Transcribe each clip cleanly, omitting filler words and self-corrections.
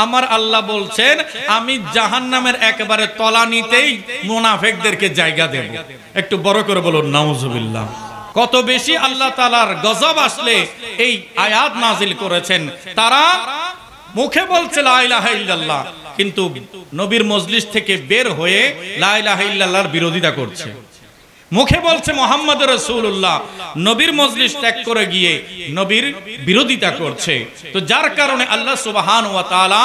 আমার আল্লাহ বলছেন আমি জাহান্নামের একেবারে তলানিতেই মুনাফিকদেরকে জায়গা দেব। একটু বড় করে বলুন নাউজুবিল্লাহ। কত বেশি আল্লাহ তাআলার গজব আসলে এই আয়াত নাজিল করেছেন। তারা মুখে বলছে লা ইলাহা ইল্লাল্লাহ, কিন্তু নবীর মজলিস থেকে বের হয়ে লা ইলাহা ইল্লাল্লাহর বিরোধিতা করছে। মুখে বলছে মুহাম্মদ রাসূলুল্লাহ, নবীর মজলিস ত্যাগ করে গিয়ে নবীর বিরোধিতা করছে। তো যার কারণে আল্লাহ সুবহানাহু ওয়া তাআলা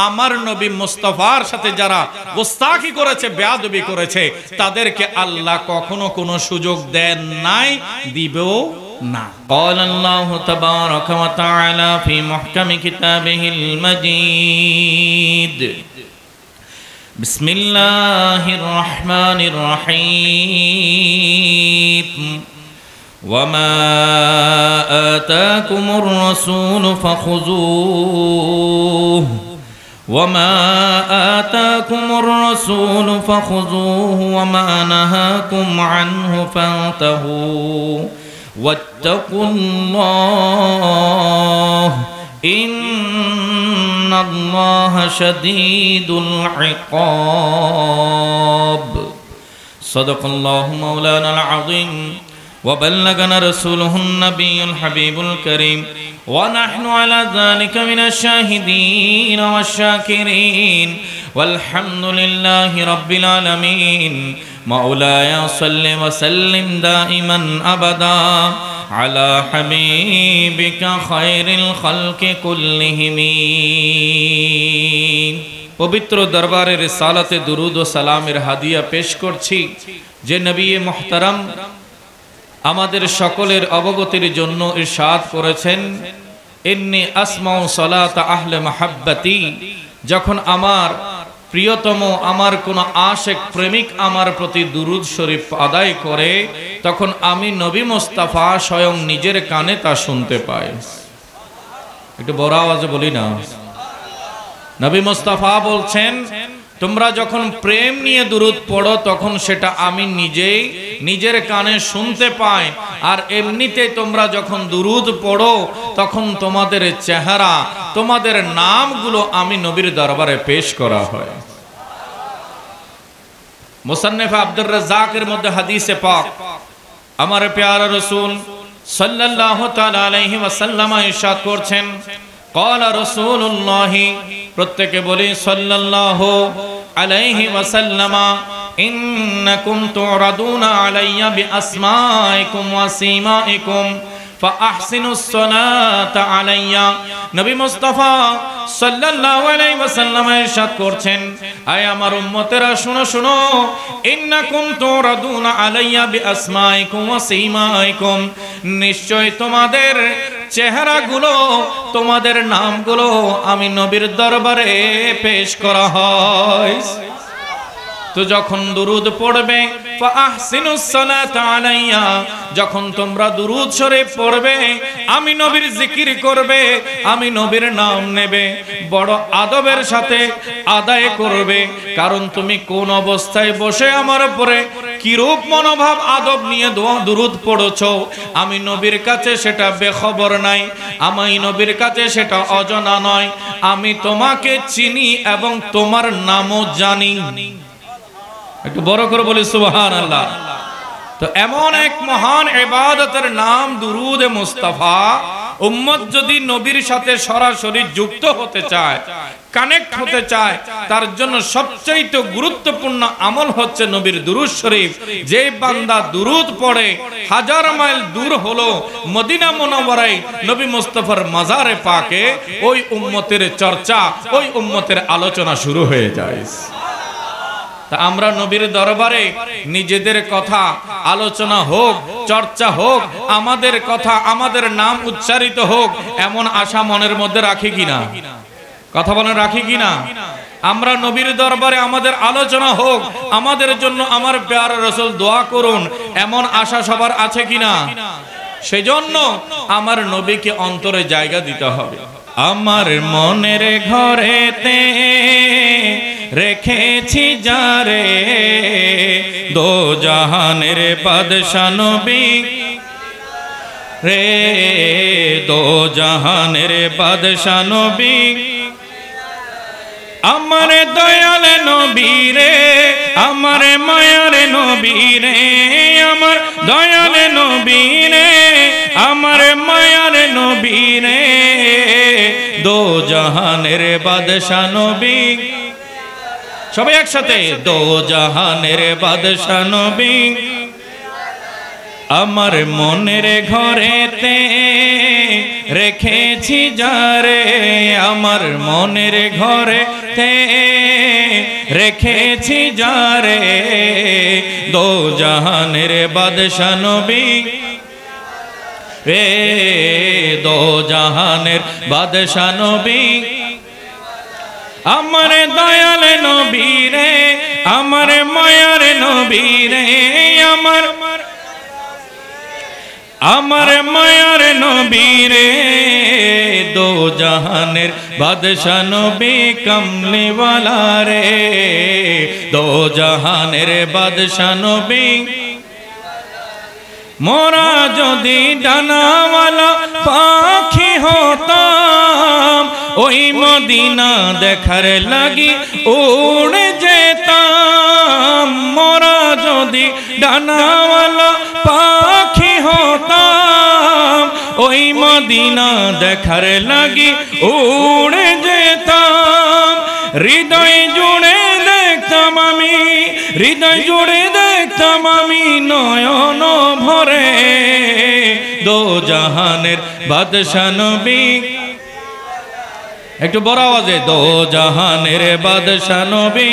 আমার নবী মুস্তাফার সাথে যারা গোস্তাখি করেছে, বেয়াদবি করেছে, তাদেরকে আল্লাহ কখনো কোনো সুযোগ দেন নাই, দিবেও না। قال الله تبارك وتعالى في محكم كتابه المجيد بسم الله الرحمن الرحيم وما آتاكم الرسول فخذوه وما آتاكم الرسول فخذوه وما نهاكم عنه فانتهوا واتقوا الله إن الله شديد العقاب صدق الله مولانا العظيم وبلغنا رسوله النبي الحبيب الكريم ونحن على ذلك من الشاهدين والشاكرين والحمد لله رب العالمين مولاي صل وسلم دائما أبدا على حبيبك خير الخلق كلهم। পবিত্র দরবারে রিসালাতে দুরুদ ও সালামের হাদিয়া পেশ করছি যে নবী মুহতারাম আমাদের সকলের অবগতির জন্য ইরশাদ করেছেন, ইন্নী আসমাউ সালাত আহলে মাহাব্বতি, যখন আমার প্রিয়তম আমার কোন আশিক প্রেমিক আমার প্রতি দুরুদ শরীফ আদায় করে, তখন আমি নবী মুস্তাফা স্বয়ং নিজের কানে তা শুনতে পাই। একটু বড় আওয়াজে বলি না। নবী মুস্তাফা বলছেন, তোমরা যখন প্রেম নিয়ে দুরুদ পড়ো তখন সেটা আমি নিজেই নিজের কানে শুনতে পাই। আর এমনিতে তোমরা যখন দুরুদ পড়ো তখন তোমাদের চেহারা, তোমাদের নামগুলো আমি নবীর দরবারে পেশ করা হয়। মুসান্নিফ আব্দুর রাজ্জাকের মধ্যে হাদিসে পাক আমার প্যারা রাসূল সাল্লাল্লাহু তাআলা আলাইহি ওয়াসাল্লাম ইরশাদ করছেন, ক্বালা রাসূলুল্লাহ, প্রত্যেকে বলি সাল্লাল্লাহু আলাইহি ওয়াসাল্লাম, ইন্নাকুম তুরাদুনা আলাইয়া বিআসমাইকুম ওয়া সিমাইকুম ফাআহসিনুস সালাতা আলাইয়া। নবী মুস্তাফা সাল্লাল্লাহু আলাইহি ওয়াসাল্লাম ইরশাদ করছেন, আয় আমার উম্মতেরা শুনো শুনো, ইন্নাকুম তুরাদুনা আলাইয়া বিআসমাইকুম ওয়া সিমাইকুম, নিশ্চয় তোমাদের চেহারাগুলো, তোমাদের নামগুলো আমি নবীর দরবারে পেশ করা হয়। তো যখন দুরুদ পড়বে, ফাআহসিনুস সালাতা আলাইয়া, যখন তোমরা দুরুদ শরীফ পড়বে, আমি নবীর জিকির করবে, আমি নবীর নাম নেবে, বড় আদবের সাথে আদায় করবে। কারণ তুমি কোন অবস্থায় বসে আমার উপরে কিরূপ মনোভাব আদব নিয়ে দুরুদ পড়ছো, আমি নবীর কাছে সেটা বেখবর নাই, আমি নবীর কাছে সেটা অজানা নয়। আমি তোমাকে চিনি এবং তোমার নামও জানি। একটু বড় করে বলি সুবহানাল্লাহ। তো এমন এক মহান ইবাদতের নাম দুরুদ মুস্তাফা, উম্মত যদি নবীর সাথে সরাসরি যুক্ত হতে চায়, কানেক্ট হতে চায়, তার জন্য সবচেয়ে গুরুত্বপূর্ণ আমল হচ্ছে নবীর দুরুদ শরীফ। যে বান্দা দুরুদ পড়ে, হাজার মাইল দূর হলো মদিনা মুনাওয়ারায় নবী মুস্তাফার মাজারে পাকে, ওই উম্মতের চর্চা, ওই উম্মতের আলোচনা শুরু হয়ে যায়। আমরা নবীর দরবারে নিজেদের কথা আলোচনা হোক, চর্চা হোক, আমাদের কথা, আমাদের নাম উচ্চারিত হোক, এমন আশা মনের মধ্যে রাখি কিনা? কথা বলেন, রাখি কিনা? আমরা নবীর দরবারে আমাদের আলোচনা হোক, আমাদের জন্য আমার প্যারা রাসূল দোয়া করুন, এমন আশা সবার আছে কিনা? সেজন্য আমার নবীকে অন্তরে জায়গা দিতে হবে। আমার মনের ঘরেতে রেখেছি যারে, দো জাহানের বাদশা নবী রে, দো জাহানের বাদশা নবী আমার দয়াল নবী রে, আমার মায়ার নবী রে, আমার দয়াল নবী রে, আমার মায়ার নবী রে, দো জাহানের বাদশা নবী। সবাই একসাথে, দো জাহানের বাদশা নবী, আমার মনের ঘরেতে রেখেছি যারে, আমার মনের ঘরেতে রেখেছি যারে, দো জাহানের বাদশা নবী রে, দো জাহানের বাদশা নবী, আমার দয়াল নবী রে, আমার মায়ার নবী রে, আমার মায়ার নবী রে, দো জাহানের বাদশা নবী কমলি ওয়ালা রে, দো জাহানের বাদশা নবী। মোরা যদি ডানাওয়ালা পাখি হতাম, ওই মদিনা দেখার লাগি উড়ে যেতাম, মোরা যদি ডানাওয়ালা পাখি হতাম, ওই মদিনা দেখার লাগি উড়ে যেতাম, হৃদয় জুড়ে দেখতাম আমি, হৃদয় জুড়ে দেখতাম আমি নয়ন ভরে, দো জাহানের বাদশা নবী। একটু বড় আওয়াজে, দো জাহানের বাদশা নবী,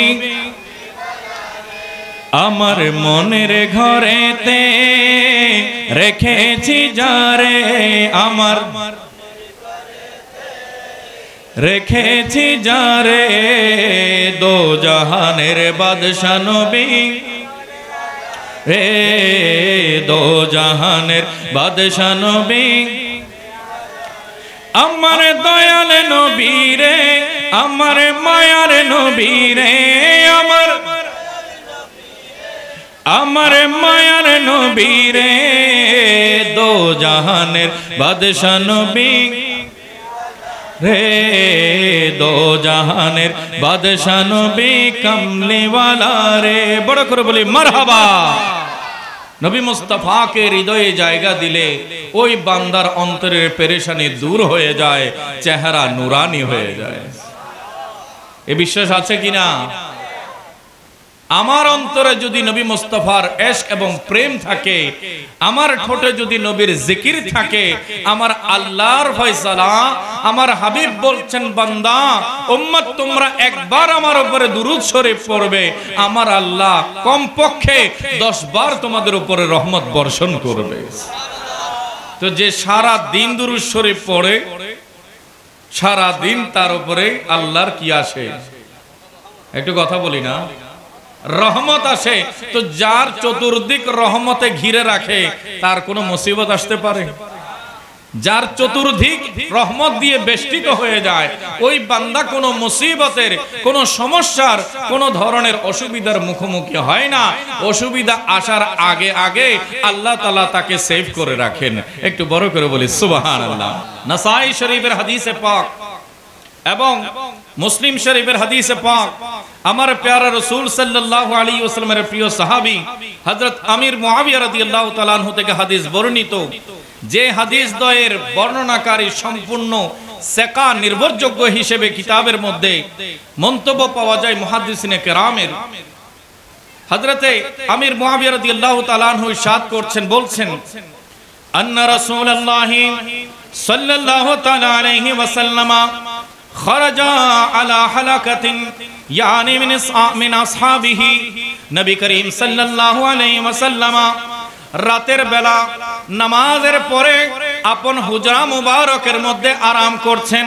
আমার মনের ঘরেতে রেখেছি যারে, আমার রেখেছি যারে, দো জাহানের বাদশা নবী রে, দো জাহানের বাদশা নবী, আমার দয়াল নবী রে, আমার মায়ার নবী রে, আমার মায়ার নবী রে, দো জাহানের বাদশা নবী রে, দো জাহানের বাদশা নবী কমলি ওয়ালা রে। বড় করে বলি মারহাবা। নবী মুস্তাফাকে হৃদয়ে জায়গা দিলে ওই বান্দার অন্তরের পেরেশানি দূর হয়ে যায়, চেহারা নুরানি হয়ে যায়। এ বিশ্বাস আছে কিনা? আমার অন্তরে যদি নবী মুস্তাফার ইশক এবং প্রেম থাকে, আমার ঠোঁটে যদি নবীর জিকির থাকে, আমার আল্লাহর ফয়সালা, আমার হাবিব বলছেন বান্দা উম্মত তোমরা একবার আমার উপরে দুরূদ শরীফ পড়বে, আমার আল্লাহ কমপক্ষে 10 বার তোমাদের উপরে রহমত বর্ষণ করবে। তো যে সারা দিন দুরূদ শরীফ পড়ে, সারা দিন তার উপরে আল্লাহর কি আসে? একটু কথা বলি না, রহমত আসে। তো যার চতুর্দিক রহমতে ঘিরে রাখে তার কোনো মুসিবত আসতে পারে? যার চতুর্দিক রহমত দিয়ে বেষ্টিত হয়ে যায়, ওই বান্দা কোনো মুসিবতের, কোনো সমস্যার, কোনো ধরনের অসুবিধার মুখোমুখি হয় না। অসুবিধা আসার আগে আগে আল্লাহ তাআলা তাকে সেভ করে রাখেন। একটু বড় করে বলি সুবহানাল্লাহ। নাসাই শরীফের হাদিসে পাক এবং মুসলিম শরীফের হাদিসে পাক, আমার প্যারা রাসূল সাল্লাল্লাহু আলাইহি ওয়াসাল্লামের প্রিয় সাহাবী হযরত আমির মুআবিয়া রাদিয়াল্লাহু তাআলা আনহু থেকে হাদিস বর্ণিত, যে হাদিস দ্বয়ের বর্ণনাকারী সম্পূর্ণ সেকা নির্ভরযোগ্য হিসেবে কিতাবের মধ্যে মন্তব্য পাওয়া যায় মুহাদ্দিসিনে কেরামের। হযরতে আমির মুআবিয়া রাদিয়াল্লাহু তাআলা আনহু ইরশাদ করছেন, বলছেন আন্না রাসূলুল্লাহি সাল্লাল্লাহু তাআলা আলাইহি ওয়াসাল্লাম খরাজা আলা হালাকাতিন ইয়ানি মিন আসহাবিহি, নবী করিম সাল্লাল্লাহু আলাইহি ওয়াসাল্লাম রাতের বেলা নামাজের পরে আপন হুজরা মুবারকের মধ্যে আরাম করছেন।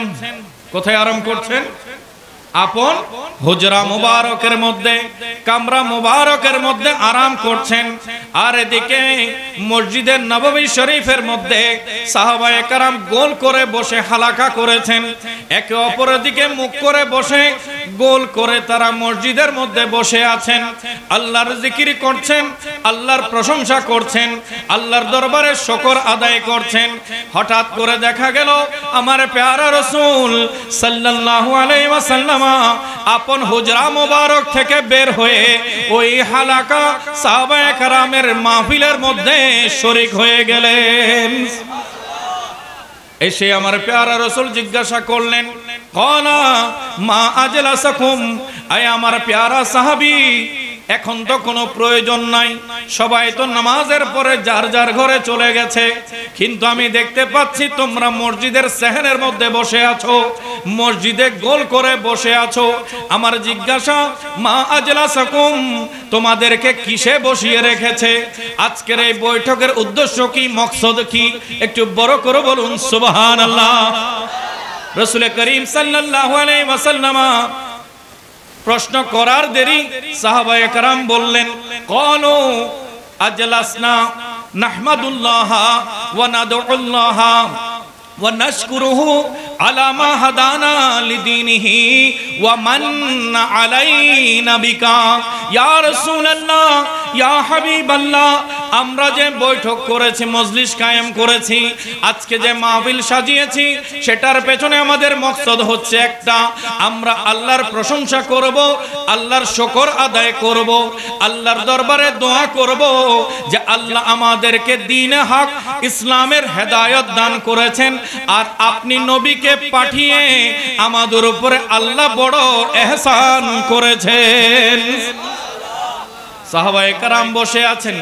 কোথায় আরাম করছেন? আপন হুজরা মুবারকের মধ্যে, কামরা মুবারকের মধ্যে আরাম করছেন। আর এদিকে মসজিদের নববী শরীফের মধ্যে সাহাবায়ে কেরাম গোল করে বসে হালাকা করেছেন, একে অপরের দিকে মুখ করে বসে গোল করে তারা মসজিদের মধ্যে বসে আছেন, আল্লাহর জিকির করছেন, আল্লাহর প্রশংসা করছেন, আল্লাহর দরবারে শুকর আদায় করছেন। হঠাৎ করে দেখা গেল আমার প্যারা রাসূল সাল্লাল্লাহু আলাইহি ওয়াসাল্লাম আপন হুজরা মোবারক থেকে বের হয়ে ওই হালাকা সাহাবায়ে কেরামের মাহফিলের মধ্যে শরীক হয়ে গেলেন। এসে আমার প্যারা রাসূল জিজ্ঞাসা করলেন, ক্বালা মা আজলাসাকুম, আয় আমার প্যারা সাহাবী, এখন তো কোনো প্রয়োজন নাই, সবাই তো নামাজের পরে যার যার ঘরে চলে গেছে, কিন্তু আমি দেখতে পাচ্ছি তোমরা মসজিদের সেহনের মধ্যে বসে আছো, মসজিদে গোল করে বসে আছো। আমার জিজ্ঞাসা, মা আজলাসাকুম, তোমাদেরকে কিসে বসিয়ে রেখেছে? আজকের এই বৈঠকের উদ্দেশ্য কি, মকসদ কি? একটু বড় করে বলুন সুবহানাল্লাহ। রাসূল করিম সাল্লাল্লাহু আলাইহি ওয়াসাল্লাম প্রশ্ন করার দেরি সাহাবায়ে কেরাম বললেন, ক্বালু আজলাসনা নাহমাদুল্লাহ ওয়া নাদউল্লাহ ওয়া নাশকুরুহু আলা মা হাদানা লিদীনিহি ওয়া মান্না আলাইনা বিকা ইয়া রাসূলুল্লাহ ইয়া হাবিবাল্লাহ। আমরা যে বৈঠক করেছি, মজলিস কায়েম করেছি, আজকে যে মাহফিল সাজিয়েছি, সেটার পেছনে আমাদের মকসদ হচ্ছে একটা, আমরা আল্লাহর প্রশংসা করব, আল্লাহর শুকর আদায় করব, আল্লাহর দরবারে দোয়া করব যে আল্লাহ আমাদেরকে দ্বীনে হক ইসলামের হেদায়েত দান করেছেন, আর আপনি নবীকে পাঠিয়ে আমাদের উপরে আল্লাহ বড় ইহসান করেছেন। সাহাবায়ে কেরাম বসে আছেন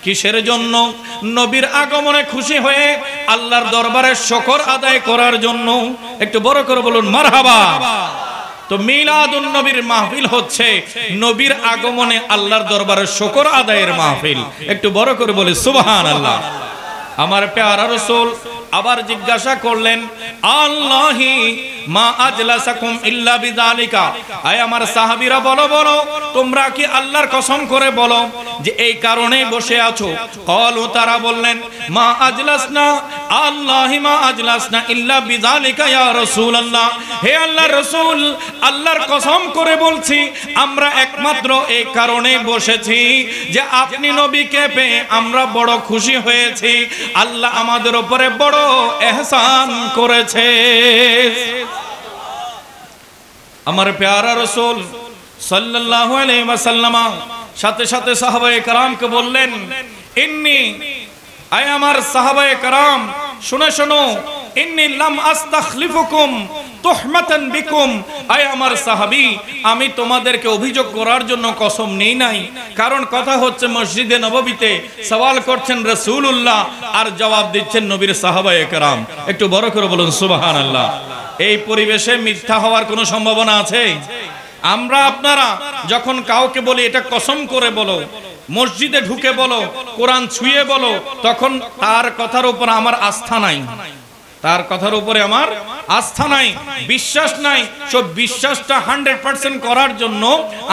কিসের জন্য? নবীর আগমনে খুশি হয়ে আল্লাহর দরবারে শুকর আদায় করার জন্য। একটু বড় করে বলুন মারহাবা। তো মিলাদুন নবীর মাহফিল হচ্ছে নবীর আগমনে আল্লাহর দরবারে শুকর আদায়ের মাহফিল। একটু বড় করে বলি সুবহানাল্লাহ। আমার প্যারা রাসূল আবার জিজ্ঞাসা করলেন, আল্লাহি মা আজলাসাকুম ইল্লা বিযালিকা, আয় আমার সাহাবীরা বলো বলো, তোমরা কি আল্লাহর কসম করে বলো যে এই কারণেই বসে আছো? ক্বালু, তারা বললেন, মা আজলাসনা, আল্লাহি মা আজলাসনা ইল্লা বিযালিকা ইয়া রাসূলুল্লাহ, হে আল্লাহর রাসূল, আল্লাহর কসম করে বলছি আমরা একমাত্র এই কারণেই বসেছি যে আপনি নবীকে পেয়ে আমরা বড় খুশি হয়েছি, আল্লাহ আমাদের উপরে বড় ইহসান করেছে। আমার প্যারা রাসূল সাল্লাল্লাহু আলাইহি ওয়াসাল্লাম সাথে সাথে সাহাবায়ে কেরামকে বললেন, ইন্নী, আয় আমার সাহাবায়ে কেরাম শুনে শোনো, ইন্নী লাম আস্তাখলিফুকুম তুহমাতান বিকুম, আয় আমার সাহাবী, আমি তোমাদেরকে অভিযোগ করার জন্য কসম নেই নাই। কারণ কথা হচ্ছে মসজিদে নববীতে সওয়াল করছেন রাসূলুল্লাহ আর জবাব দিচ্ছেন নবীর সাহাবায়ে কেরাম। একটু বড় করে বলুন সুবহানাল্লাহ। এই পরিবেশে মিথ্যা হওয়ার কোনো সম্ভাবনা আছে? আমরা আপনারা যখন কাউকে বলি এটা কসম করে বলো, মসজিদে ঢুকে বলো, কোরআন ছুঁয়ে বলো, তখন তার কথার উপর আমার আস্থা নাই, তার কথার উপরে আমার আস্থা নাই, বিশ্বাস নাই। সব বিশ্বাসটা 100% করার জন্য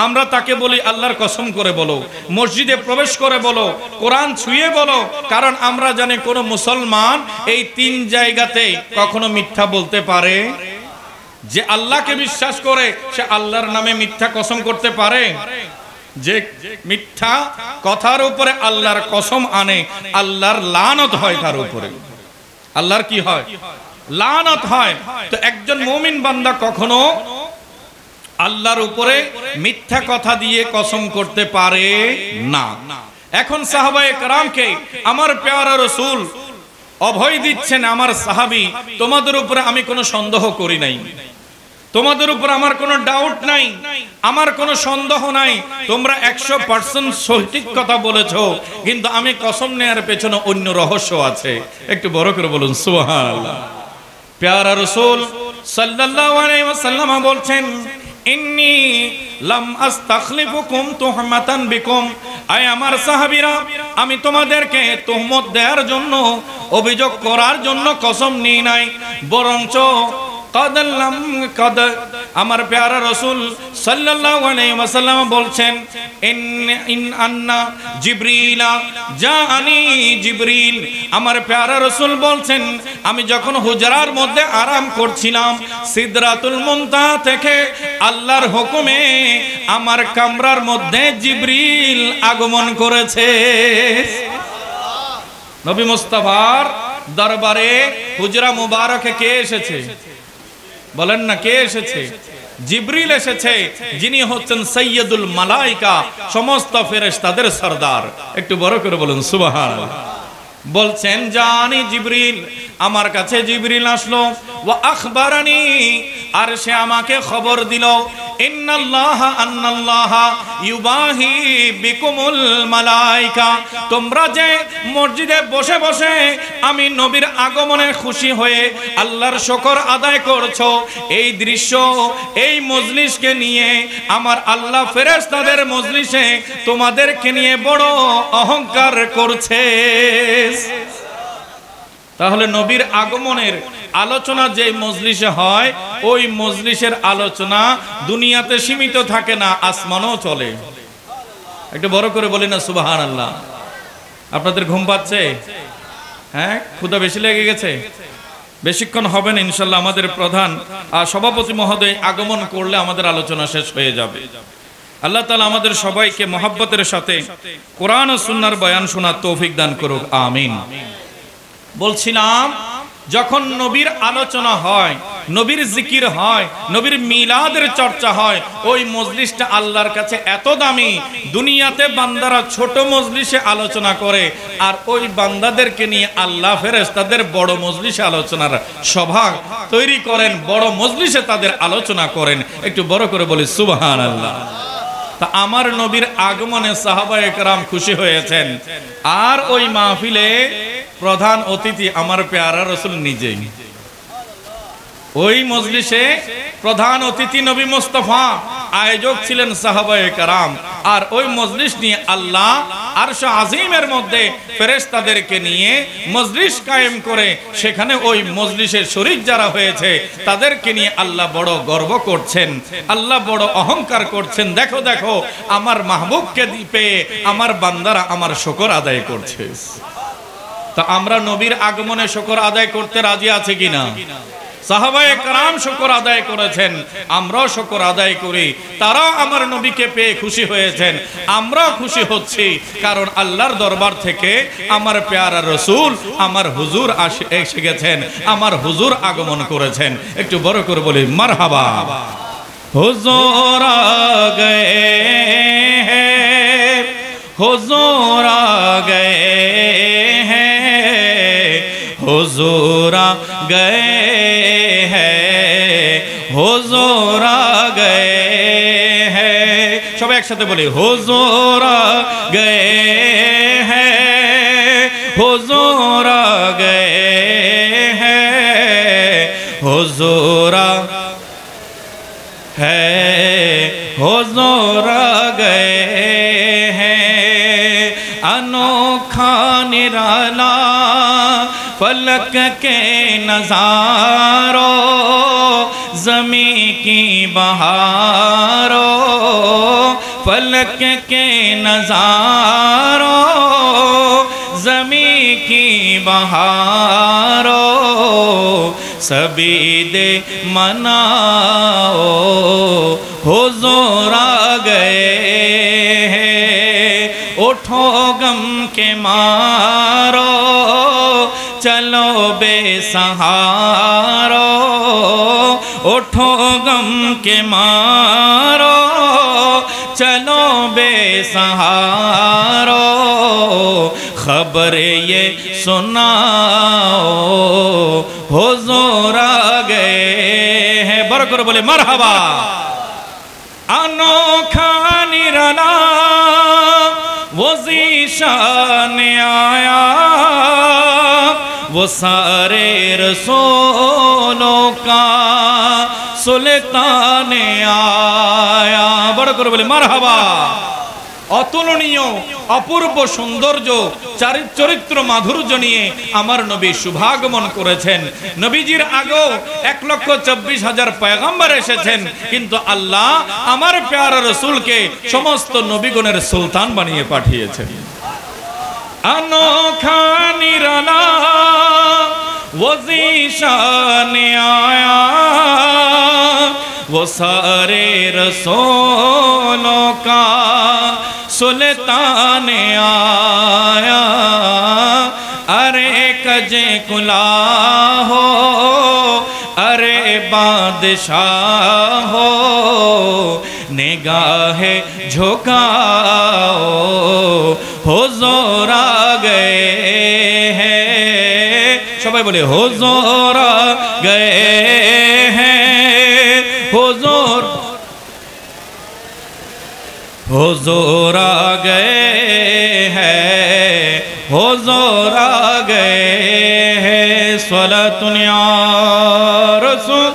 আমরা তাকে বলি আল্লাহর কসম করে বলো, মসজিদে প্রবেশ করে বলো, কোরআন ছুঁয়ে বলো। কারণ আমরা জানি কোন মুসলমান এই তিন জায়গাতে কখনো মিথ্যা বলতে পারে? যে আল্লাহকে বিশ্বাস করে সে আল্লাহর নামে মিথ্যা কসম করতে পারে? যে মিথ্যা কথার উপরে আল্লাহর কসম আনে, আল্লাহর লানত হয় তার উপরে। আল্লাহর কি হয়? লানত হয়। তো একজন মুমিন বান্দা কখনো আল্লাহর উপরে মিথ্যা কথা দিয়ে কসম করতে পারে না। এখন সাহাবায়ে কেরামকে আমার প্যারা রাসূল অভয় দিচ্ছেন, আমার সাহাবী, তোমাদের উপরে আমি কোনো সন্দেহ করি নাই, তোমাদের উপর আমার কোনো ডাউট নাই, আমার কোনো সন্দেহ নাই, তোমরা 100% সঠিক কথা বলেছো, কিন্তু আমি কসম নেয়ার পেছনে অন্য রহস্য আছে। একটু বড় করে বলুন সুবহানাল্লাহ। প্যারা রাসূল সাল্লাল্লাহু আলাইহি ওয়াসাল্লাম বলছেন, ইন্নী লাম আস্তাখলিফুকুম তুহমাতান বিকুম, আয় আমার সাহাবীরা, আমি তোমাদেরকে তুহমত দেওয়ার জন্য, অভিযোগ করার জন্য কসম নিই নাই, বরঞ্চ আমার প্যারা রাসূল সাল্লাল্লাহু আলাইহি ওয়াসাল্লাম বলছেন ইন আন্না জিবরিলা জাআনি জিবরিল। আমার প্যারা রাসূল বলছেন আমি যখন হুজরার মধ্যে আরাম করছিলাম সিদরাতুল মুনতাহা থেকে আল্লাহর হুকুমে আমার কামরার মধ্যে জিবরিল আগমন করেছে। নবী মুস্তাফার দরবারে হুজরা মুবারকে কে এসেছে? বলেন না, কে এসেছে? জিবরিল এসেছে, যিনি হচ্ছেন সাইয়্যিদুল মালায়েকা, সমস্ত ফেরেশতাদের সরদার। একটু বড় করে বলুন সুবহানাল্লাহ। বলছেন জানি জিবরিল, আমার কাছে জিবরিল আসলো, ওয়া আখবারানি, আর সে আমাকে খবর দিল আন্নাল্লাহা ইউবাহি বিকুমুল মালায়েকা, তোমরা যে মসজিদে বসে বসে আমি নবীর আগমনে খুশি হয়ে আল্লাহর শুকর আদায় করছো, এই দৃশ্য এই মজলিসকে নিয়ে আমার আল্লাহ ফেরেশতাদের মজলিসে তোমাদেরকে নিয়ে বড় অহংকার করছে। তাহলে নবীর আগমনের আলোচনা যে মজলিসে হয়, ওই মজলিসের আলোচনা দুনিয়াতে সীমিত থাকে না, আসমানও চলে। একটু বড় করে বলি না সুবহানাল্লাহ। আপনাদের ঘুম পাচ্ছে? হ্যাঁ, ক্ষুধা বেশি লেগে গেছে? বেশিক্ষণ হবে না ইনশাল্লাহ। আমাদের প্রধান সভাপতি মহোদয় আগমন করলে আমাদের আলোচনা শেষ হয়ে যাবে। আল্লাহ তাআলা আমাদের সবাইকে মহব্বতের সাথে কোরআন ও সুন্নাহর বয়ান শোনার তৌফিক দান করুক, আমিন। বলছিলাম, যখন নবীর আলোচনা হয়, নবীর জিকির হয়, নবীর মিলাদের চর্চা হয়, ওই মজলিসটা আল্লাহর কাছে এত দামি, দুনিয়াতে বান্দারা ছোট মজলিসে আলোচনা করে, আর ওই বান্দাদেরকে নিয়ে আল্লাহ ফেরেশতাদের বড় মজলিসে আলোচনার সভা তৈরি করেন, বড় মজলিসে তাদের আলোচনা করেন। একটু বড় করে বলি সুবহানাল্লাহ। তা আমার নবীর আগমনে সাহাবায়ে কেরাম খুশি হয়েছেন, আর ওই মাহফিলে প্রধান অতিথি আমার প্যারা রাসূল নিজেই। ওই মজলিসে প্রধান অতিথি নবী মুস্তাফা, আয়োজক ছিলেন সাহাবায়ে কেরাম, আর ওই মজলিস নিয়ে আল্লাহ আরশ আজিমের মধ্যে ফেরেশতাদেরকে নিয়ে মজলিস কায়েম করে, সেখানে ওই মজলিসের শরীক যারা হয়েছে তাদেরকে নিয়ে আল্লাহ বড় গর্ব করছেন, আল্লাহ বড় অহংকার করছেন। দেখো দেখো, আমার মাহবুবকে পেয়ে আমার বান্দারা আমার শুকর আদায় করছে। তা আমরা নবীর আগমনে শুকর আদায় করতে রাজি আছি কিনা? সাহাবায়ে কেরাম শুকর আদায় করেছেন, আমরাও শুকর আদায় করি। তারাও আমার নবীকে পেয়ে খুশি হয়েছেন, আমরাও খুশি হচ্ছি, কারণ আল্লাহর দরবার থেকে আমার প্যারা রাসূল আমার হুজুর এসে গেছেন, আমার হুজুর আগমন করেছেন। একটু বড় করে বলি মারহাবা। হুজুর আ গয়ে হ্যাঁ, হুজুর আ গয়ে হ্যাঁ, হুজুর আ গয়ে হ্যাঁ, হুজুর আ গয়ে হ্যাঁ। সবাই একসাথে বলি হুজুর আ গয়ে হ্যাঁ, হুজুর আ গয়ে হ্যাঁ, হুজুর আ হ্যাঁ, হুজুর আ গয়ে হ্যাঁ। अनोखा निराला फलक के नज़ारों, ज़मीं की बहारों, फलक के नज़ारों, ज़मीं की बहारों, सभी दे मनाओ हुज़ूर आ गए हैं। उठो गम के मारो, चलो बेसहारो, उठो गम के मारो, चलो बेसहारो, खबर ये सुनाओ हुजूर आ गए हैं। बरकर बोले मरहबा। अनोखा निराला वो ज़ीशान आया, वो सारे रसूलों का सुल्तान आया। बड़ा करो बोले मरहबा। অতুলনীয় অপূর্ব সৌন্দর্য চরিত্র মাধুর্য নিয়ে আমার নবী শুভাগমন করেছেন। নবীজির আগেও 1,24,000 পয়গম্বর এসেছেন, কিন্তু আল্লাহ আমার প্যারা রাসূলকে সমস্ত নবীগণের সুলতান বানিয়ে পাঠিয়েছেন। अनोखा निराला वो ज़ीशान आया, वो सारे रसूलों का सुल्तान आया। अरे कजे कुला हो, अरे बादशाह हो, निगाहे झुकाओ, हुजूर आ गए हैं। सबाई बोले हुजूर आ गए हैं, हुजूर हुजूर आ गए हैं, हुजूर आ गए हैं। स्वलातुन या रसूल।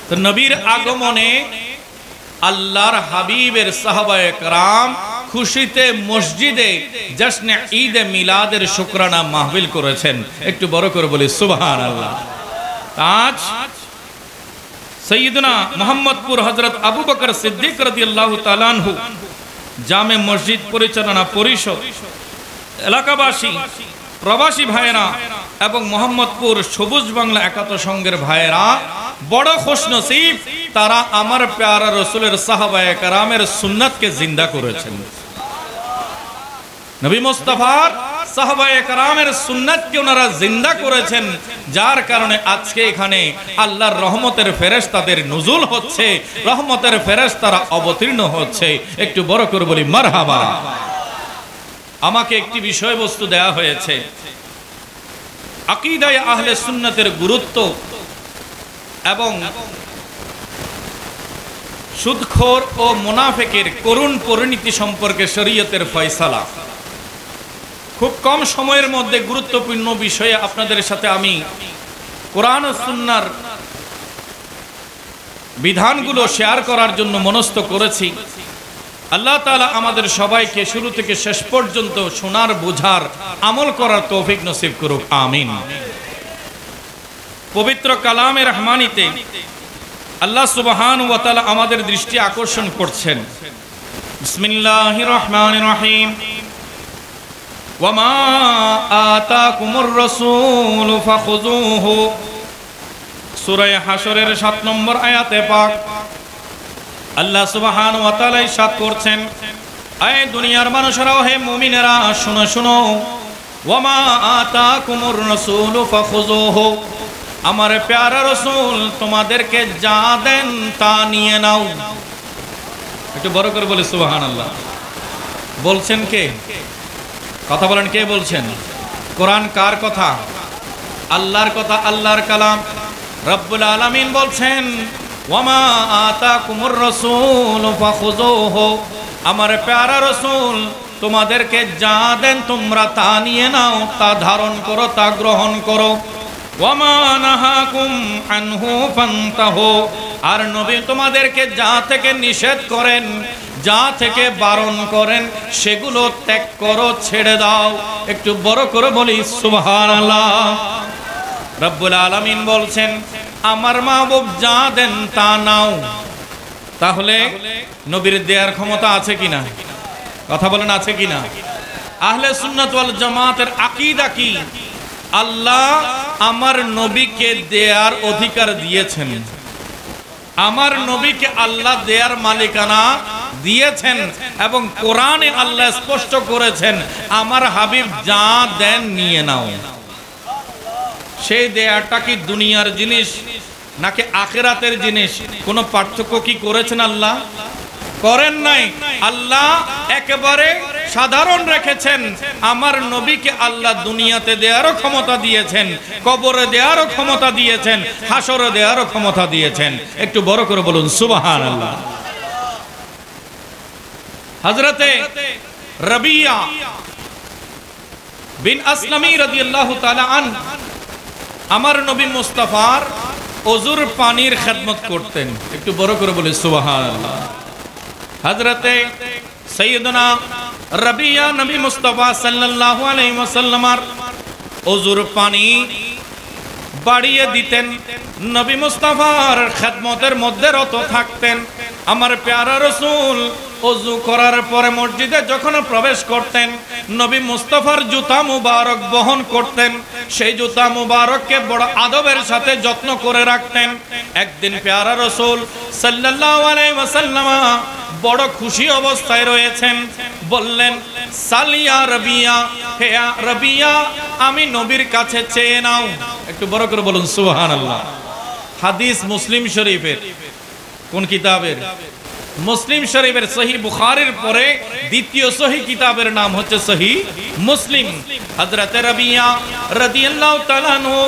तो नबीर आगमने আল্লাহর হাবিবের সাহাবায়ে কেরাম খুশিতে মসজিদে জশ্নে ঈদে মিলাদের শুকরানা মাহফিল করেছেন। একটু বড় করে বলি সুবহানাল্লাহ। আজ সৈয়দনা মোহাম্মদপুর হযরত আবু বকর সিদ্দিক রাদিয়াল্লাহু তাআলা আনহু জামে মসজিদ পরিচালনা পরিষদ, এলাকাবাসী, প্রবাসী ভাইয়েরা এবং মোহাম্মদপুর সবুজ বাংলা একাত্ম সংঘের ভাইয়েরা বড় খুশনসিব, তারা আমার প্যারা রাসূলের সাহাবায়ে কেরামের সুন্নাতকে জিন্দা করেছেন। নবী মুস্তাফার সাহাবায়ে কেরামের সুন্নাতকে ওনারা জিন্দা করেছেন, যার কারণে আজকে এখানে আল্লাহর রহমতের ফেরেশতাদের নুজুল হচ্ছে, রহমতের ফেরেশতারা অবতীর্ণ হচ্ছে। একটু বড় করে বলি মারহাবা। আমাকে একটি বিষয়বস্তু দেয়া হয়েছে, আকীদায়ে আহলে সুন্নাতের গুরুত্ব এবং সুদখোর ও মুনাফিকের করুণ পরিণতি সম্পর্কে শরীয়তের ফয়সালা। খুব কম সময়ের মধ্যে গুরুত্বপূর্ণ বিষয়ে আপনাদের সাথে আমি কোরআন ও সুন্নাহর বিধানগুলো শেয়ার করার জন্য মনস্থ করেছি। আল্লাহ তাআলা আমাদের সবাইকে শুরু থেকে শেষ পর্যন্ত শোনার, বোঝার, আমল করার তৌফিক নসিব করুক, আমিন। পবিত্র কালামে রহমানিতে আল্লাহ সুবহানাহু ওয়া তাআলা আমাদের দৃষ্টি আকর্ষণ করছেন। বিসমিল্লাহির রহমানির রহিম। ওয়া মা আতাকুমুর রাসূলু ফাখুযুহু। সূরা হাশরের 7 নম্বর আয়াতে পাক আল্লাহ সুবহানাহু ওয়া তাআলা ইরশাদ করছেন, এ দুনিয়ার মানুষেরা, হে মুমিনেরা, শুনো শুনো। ওয়া মা আতাকুমুর রাসূলু ফাখুযুহু। আমার প্যারা রাসূল তোমাদেরকে যা দেন তা নিয়ে নাও। একটু বড় করে বলে সুবহানাল্লাহ। বলছেন কে? কথা বলেন, কে বলছেন? কোরআন কার কথা? আল্লাহর কথা, আল্লাহর কালাম। রব্বুল আলামিন বলছেন, ওয়া মা আতাকুমুর রাসূলু ফাখুযুহু। আমার প্যারা রাসূল তোমাদেরকে যা দেন তোমরা তা নিয়ে নাও, তা ধারণ করো, তা গ্রহণ করো। ওয়া মা নাহাকুম আনহু ফান্তাহু। আর নবী তোমাদেরকে যা থেকে নিষেধ করেন, যা থেকে বারণ করেন, সেগুলো ত্যাগ করো, ছেড়ে দাও। একটু বড় করে বলি সুবহানাল্লাহ। রব্বুল আলামিন বলছেন, আমার মাহবুব যা দেন তা নাও। তাহলে নবীর দেয়ার ক্ষমতা আছে কিনা? কথা বলেন, আছে কিনা? আহলে সুন্নাত ওয়াল জামাতের আকীদা কি? আল্লাহ আমার নবীকে দেয়ার অধিকার দিয়েছেন, আমার নবীকে আল্লাহ দেয়ার মালিকানা দিয়েছেন, এবং কোরআনে আল্লাহ স্পষ্ট করেছেন, আমার হাবিব যা দেন নিয়ে নাও। সেই দেয়াটা কি দুনিয়ার জিনিস নাকি আখিরাতের জিনিস? কোনো পার্থক্য কি করেছেন আল্লাহ? করেন নাই। আল্লাহ একেবারে সাধারণ রেখেছেন। আমার নবীকে আল্লাহ দুনিয়াতে দেয়ারও ক্ষমতা দিয়েছেন, কবরে দেয়ারও ক্ষমতা দিয়েছেন, হাসরে দেয়ারও ক্ষমতা দিয়েছেন। একটু বড় করে বলুন সুবহানাল্লাহ। হযরতে রবিয়া বিন আসলামী রাদিয়াল্লাহু তাআলা আন আমার নবী মুস্তাফার ওযুর পানির খেদমত করতেন। একটু বড় করে বলি সুবহানাল্লাহ। হযরতে সাইয়্যিদুনা রাবিয়া নবী মুস্তাফা সাল্লাল্লাহু আলাইহি ওয়াসাল্লামের ওযুর পানি বাড়িয়ে দিতেন, নবী মুস্তাফার খেদমতের মধ্যে রত থাকতেন। আমার প্যারা রাসূল ওযু করার পরে মসজিদে যখন প্রবেশ করতেন, নবী মুস্তাফার জুতা মুবারক বহন করতেন। সেই জুতা মুবারককে বড় আদবের সাথে যত্ন করে রাখতেন। একদিন প্যারা রাসূল সাল্লাল্লাহু আলাইহি ওয়াসাল্লাম বড় খুশি অবস্থায় রয়েছেন, বললেন সালিয়া রাবিয়া, হে রাবিয়া আমি নবীর কাছে চেয়ে নাও। একটু বড় করে বলুন সুবহানাল্লাহ। হাদিস মুসলিম শরীফের কোন কিতাবের? মুসলিম শরীফের সহিহ বুখারীর পরে দ্বিতীয় সহিহ কিতাবের নাম হচ্ছে সহিহ মুসলিম। হযরত রাবিয়া রাদিয়াল্লাহু তাআলা আনহু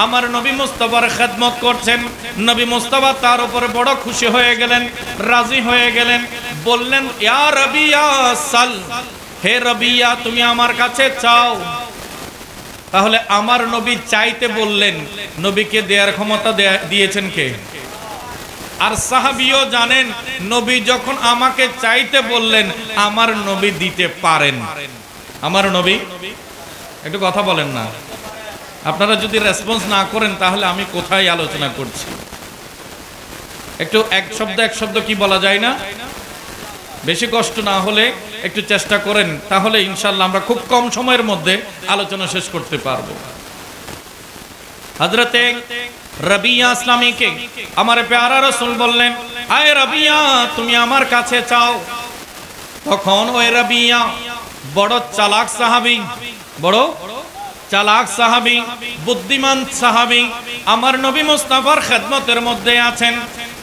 আমার নবী মুস্তাফার খেদমত করছেন। নবী মুস্তাফা তার উপর বড় খুশি হয়ে গেলেন, রাজি হয়ে গেলেন, বললেন ইয়া রাবিয়া সাল, হে রাবিয়া তুমি আমার কাছে চাও। তাহলে আমার নবী চাইতে বললেন, নবীকে দেওয়ার ক্ষমতা দিয়েছেন কে? আর সাহাবীও জানেন নবী যখন আমাকে চাইতে বললেন আমার নবী দিতে পারেন। আমার নবী, একটু কথা বলেন না, আপনারা যদি রেসপন্স না করেন তাহলে আমি কোথায় আলোচনা করছি? একটু এক শব্দ কি বলা যায় না? বেশি কষ্ট না হলে একটু চেষ্টা করেন, তাহলে ইনশাআল্লাহ আমরা খুব কম সময়ের মধ্যে আলোচনা শেষ করতে পারবো। হযরতে রাবিয়া ইসলামীকে আমার প্যারা রাসূল বললেন, আয় রাবিয়া তুমি আমার কাছে চাও। তখন ওই রাবিয়া বড় চালাক সাহাবী, বড় চালাক সাহাবী, বুদ্ধিমান সাহাবী, আমার নবী মুস্তাফার খেদমতের মধ্যে আছেন।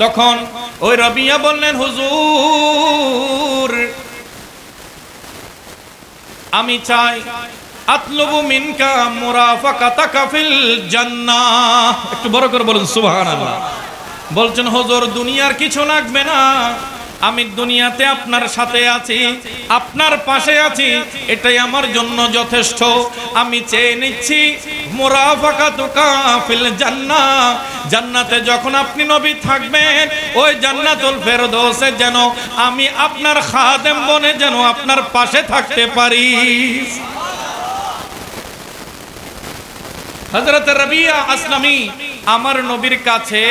তখন ওই রাবিয়া বললেন, হুজুর আমি চাই আতলুবু মিনকা মুরাফাকাতাকা ফিল জান্নাহ। একটু বড় করে বলুন সুবহানাল্লাহ। বলছেন হুজুর দুনিয়ার কিছু লাগবে না, আমি দুনিয়াতে আপনার সাথে আছি, আপনার পাশে আছি, এটাই আমার জন্য যথেষ্ট। আমি চেয়ে নিচ্ছি মুরাফাকাতুকা ফিল জান্নাহ, জান্নাতে যখন আপনি নবী থাকবেন ওই জান্নাতুল ফেরদৌসে যেন আমি আপনার খাদেম বনে যেন আপনার পাশে থাকতে পারি। হযরত রাবিয়া আসলামী আমার নবীর কাছে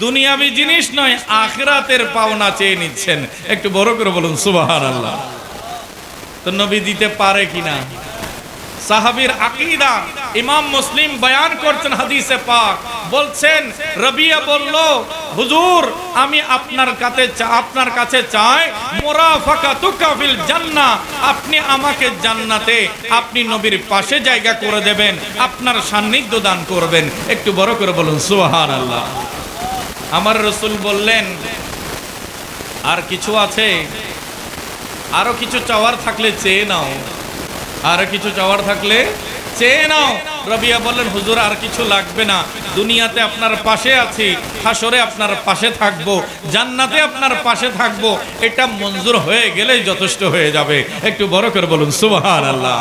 দুনিয়াবি জিনিস নয় আখিরাতের পাওনা চেয়ে নিচ্ছেন। একটু বড় করে বলুন সুবহানাল্লাহ। তো নবী দিতে পারে কিনা? সাহাবীর আকীদা ইমাম মুসলিম বয়ান করছেন হাদিসে পাক, বলছেন রাবিয়া বলল হুজুর আমি আপনার কাছে চাই মুরাফাকাতুকা ফিল জান্নাহ, আপনি আমাকে জান্নাতে আপনি নবীর পাশে জায়গা করে দেবেন, আপনার সান্নিধ্য দান করবেন। একটু বড় করে বলুন সুবহানাল্লাহ। আমার রাসূল বললেন আর কিছু আছে? আরো কিছু চাওয়ার থাকলে চেয়ে নাও, আর কিছু চাওয়ার থাকলে চেয়ে নাও। রাবিয়া বললেন হুজুর আর কিছু লাগবে না, দুনিয়াতে আপনার পাশে আছি, হাসরে আপনার পাশে থাকবো, জান্নাতে আপনার পাশে থাকবো, এটা মঞ্জুর হয়ে গেলেই যথেষ্ট হয়ে যাবে। একটু বড় করে বলুন সুবহানাল্লাহ।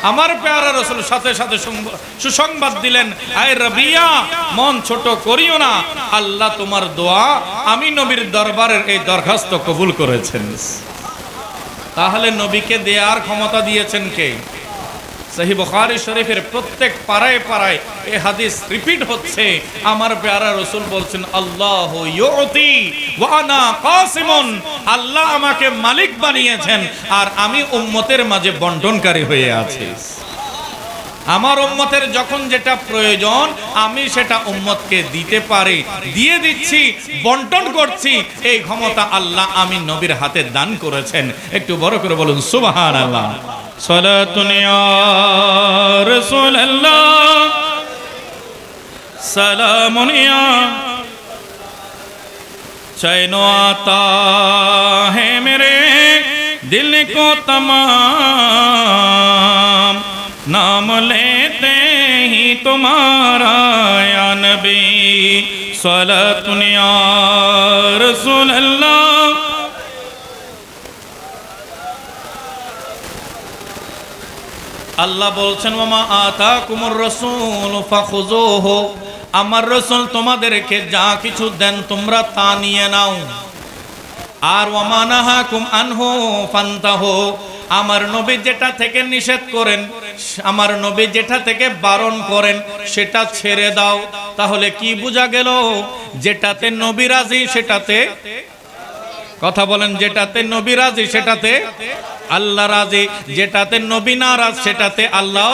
আমার প্যারা রাসূল সাথে সাথে সুসংবাদ দিলেন, আয় রাবিয়া মন ছোট করিও না, আল্লাহ তোমার দোয়া আমি নবীর দরবারের এই দরখাস্ত কবুল করেছেন। তাহলে নবীকে দেয়ার ক্ষমতা দিয়েছেন কে? সহিহ বুখারী শরীফের প্রত্যেক পারায় পারায় এই হাদিস রিপিট হচ্ছে। আমার প্যারা রাসূল বলছেন আল্লাহু ইউতি ওয়া আনা কাসিমুন, আল্লাহ আমাকে মালিক বানিয়েছেন আর আমি উম্মতের মাঝে বন্টনকারী হয়ে আছি। আমার উম্মতের যখন যেটা প্রয়োজন আমি সেটা উম্মতকে দিতে পারি, দিয়ে দিচ্ছি, বন্টন করছি। এই ক্ষমতা আল্লাহ আমি নবীর হাতে দান করেছেন। একটু বড় করে বলুন সুবহানাল্লাহ। সালাতুন ইয়া রাসূলুল্লাহ, সালামুন ইয়া चैनो आता है मेरे दिल को तमाम, नाम लेते ही तुम्हारा या नबी, सलातुन या रसूल अल्लाह। আল্লাহ বলছেন ওয়ামা আতাকুমুর রাসূল ফাখুযুহু, আমার রাসূল তোমাদেরকে যা কিছু দেন তোমরা তা নিয়ে নাও, আর ওয়া নাহাকুম আনহু ফান্তাহু, আমার নবী যেটা থেকে নিষেধ করেন, আমার নবী যেটা থেকে বারণ করেন সেটা ছেড়ে দাও। তাহলে কি বোঝা গেল? যেটাতে নবী রাজি সেটাতে, কথা বলেন, যেটাতে নবী রাজি সেটাতে আল্লাহ রাজি, যেটাতে নবী নারাজ সেটাতে আল্লাহ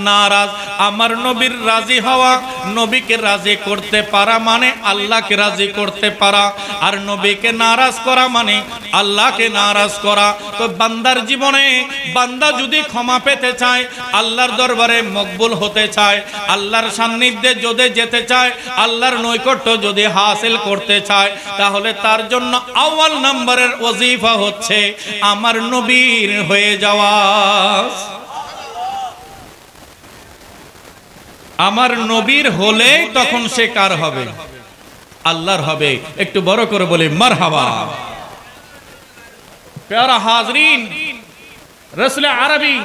নারাজ। আমার নবীর রাজি হওয়া, নবীকে রাজি করতে পারা মানে আল্লাহকে রাজি করতে পারা, আর নবীকে নারাজ করা মানে আল্লাহকে নারাজ করা। তো বান্দার জীবনে বান্দা যদি ক্ষমা পেতে চায়, আল্লাহর দরবারে মকবুল হতে চায়, আল্লাহর সান্নিধ্যে যদি যেতে চায়, আল্লাহর নৈকট্য যদি হাসিল করতে চায়, তাহলে তার জন্য আউয়াল নম্বরের ওজিফা হচ্ছে আমার নবীর হয়ে যাওয়া। আমার নবীর হলে তখন সে কার হবে? আল্লাহর হবে। একটু বড় করে বলি মারহাবা। প্যারা হাজরিন, রাসূল আরবি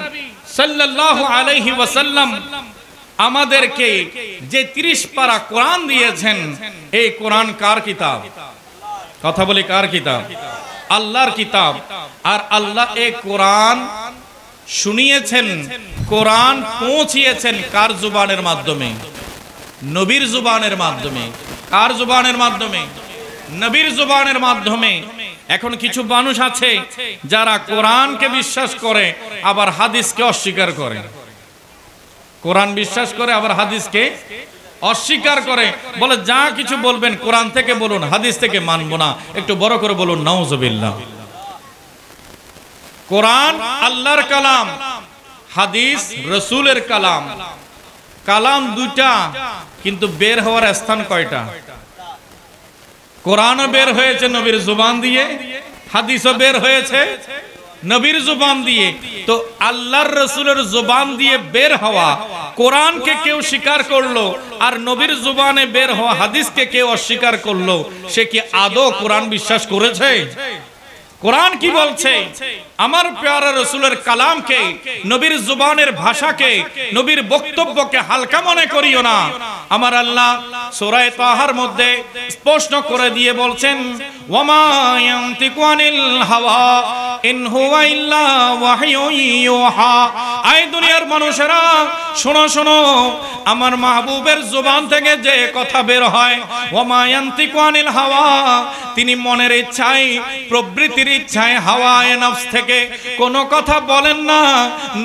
সাল্লাল্লাহু আলাইহি ওয়াসাল্লাম আমাদেরকে যে 30 পারা কোরআন দিয়েছেন, এই কোরআন কার কিতাব? কথা বলি কার কিতাব? আল্লাহর কিতাব। আর আল্লাহ এই কোরআন শুনিয়েছেন, কোরআন পৌঁছিয়েছেন কার জুবানের মাধ্যমে? নবীর জুবানের মাধ্যমে। কার জুবানের মাধ্যমে? নবীর জুবানের মাধ্যমে। এখন কিছু মানুষ আছে যারা কোরআনকে বিশ্বাস করে আবার হাদিসকে অস্বীকার করে। কোরআন বিশ্বাস করে আবার হাদিসকে অস্বীকার করে, বলে যা কিছু বলবেন কোরআন থেকে বলুন, হাদিস থেকে মানবো না। একটু বড় করে বলুন নাউজুবিল্লাহ। কোরআন আল্লাহর কালাম, হাদিস রাসূলের কালাম। কালাম দুইটা, কিন্তু বের হওয়ার স্থান কয়টা? কোরআনও বের হয়েছে নবীর জুবান দিয়ে, হাদিসও বের হয়েছে নবীর জুবান দিয়ে। তো আল্লাহর রাসূলের জুবান দিয়ে বের হওয়া কোরআনকে কেউ স্বীকার করলো, আর নবীর জুবানে বের হওয়া হাদিসকে কেউ অস্বীকার করলো, সে কি আদৌ কোরআন বিশ্বাস করেছে? কোরআন কি বলছে? আমার প্যারা রাসূলের কালামকে, নবীর জুবানের ভাষাকে, নবীর বক্তব্যকে হালকা মনে করিও না। আমার আল্লাহ সূরা তাহার মধ্যে স্পষ্ট করে দিয়ে বলছেন, ওয়ামা ইয়ানতিকু আনিল হাওয়া ইন হুয়া ইল্লা ওয়াহয়ুন ইউহা। আই দুনিয়ার মানুষেরা শোনো শোনো, আমার মাহবুবের জুবান থেকে যে কথা বের হয়, ওয়ামা ইয়ানতিকু আনিল হাওয়া, তিনি মনের ইচ্ছায়, প্রবৃত্তির ইচ্ছায়, হাওয়ায়ে নফস থেকে কোনো কথা বলেন না।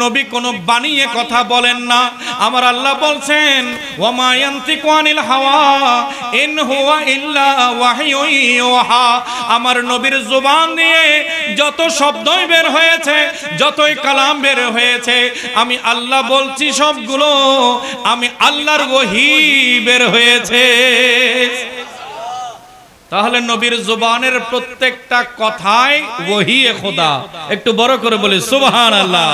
নবী কোনো বানিয়ে কথা বলেন না। আমার আল্লাহ বলছেন, ওয়ামা ইয়ানতিকু আনিল হাওয়া ইন হুয়া ইল্লা ওয়াহয়ুন ইউহা। আমার নবীর জুবান দিয়ে যত শব্দই বের হয়েছে, যতই কালাম বের হয়েছে, আমি আল্লাহ বলছি সবগুলো আমি আল্লাহর ওহী বের হয়েছে। তাহলে নবীর জুবানের প্রত্যেকটা কথাই ওহীয়ে খোদা। একটু বড় করে বলি সুবহানাল্লাহ।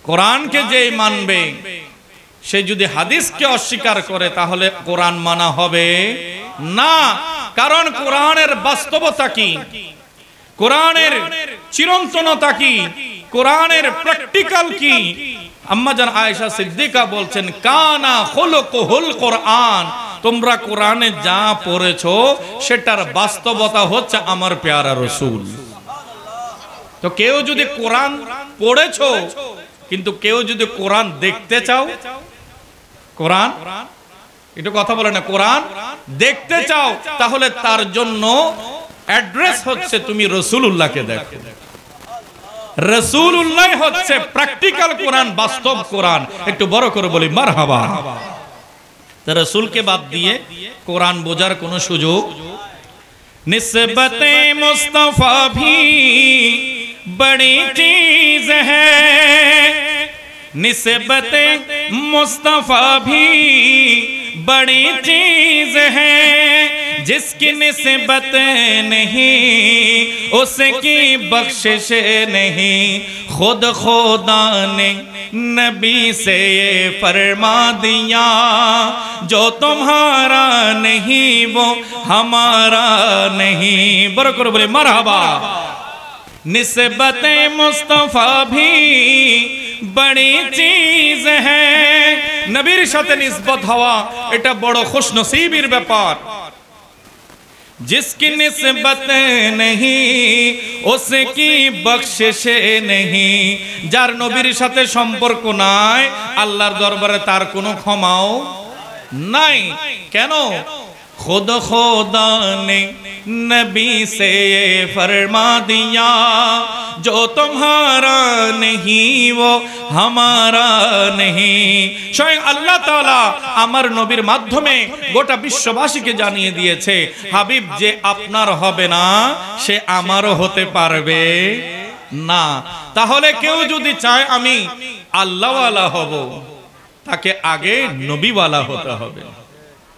কোরআনকে যে মানবে, সে যদি হাদিসকে অস্বীকার করে তাহলে কোরআন মানা হবে না। কারণ কোরআনের বাস্তবতা কি, কোরআনের চিরন্তনতা কি, কোরআনের প্র্যাকটিক্যাল কি? আম্মাজান আয়েশা সিদ্দিকা বলছেন, কানা খুলুকুল কোরআন। তোমরা কোরআনে যা পড়েছো সেটার বাস্তবতা হচ্ছে আমার প্যারা রাসূল। তো কেউ যদি কোরআন পড়েছো, কিন্তু কেউ যদি কোরআন দেখতে চাও, কোরআন একটু কথা বলে না, কোরআন দেখতে চাও, তাহলে তার জন্য অ্যাড্রেস হচ্ছে তুমি রাসূলুল্লাহকে দেখো। রাসূলুল্লাহ হচ্ছে প্র্যাকটিক্যাল কোরআন, বাস্তব কোরআন। একটু বড় করে বলি মারহাবা। রাসূলকে বাদ দিয়ে কোরআন বোঝার কোনো সুযোগ। নিসবতে মুস্তাফা ভি বড়ি চীজ হ্যায়, निस्बते मुस्तफा भी बड़ी चीज है, जिसकी निस्बत नहीं उसकी बख्शिश नहीं। खुद खुदा ने नबी से ये फरमा दिया, जो तुम्हारा नहीं वो हमारा नहीं। बरकत बोले मरहबा। निस्बते मुस्तफा भी बड़ी चीज है, নবীর সাথে নিসবত হওয়া এটা বড় খুশনসিবের ব্যাপার। जिसकी निस्बत नहीं उसकी बख्शिश नहीं, যার নবীর সাথে সম্পর্ক নাই আল্লাহর দরবারে তার কোনো ক্ষমাও নাই। কেন? खुद खुदा ने नबी से फरमा दिया जो तुम्हारा नहीं वो हमारा नहीं। स्वयं আল্লাহ তাআলা আমার নবীর মাধ্যমে গোটা বিশ্ববাসীকে জানিয়ে দিয়েছে, হাবিব যে আপনার হবে না সে আমারও হতে পারবে না। তাহলে কেউ যদি চায় আমি আল্লাহওয়ালা হব, তাকে আগে নবীওয়ালা হতে হবে।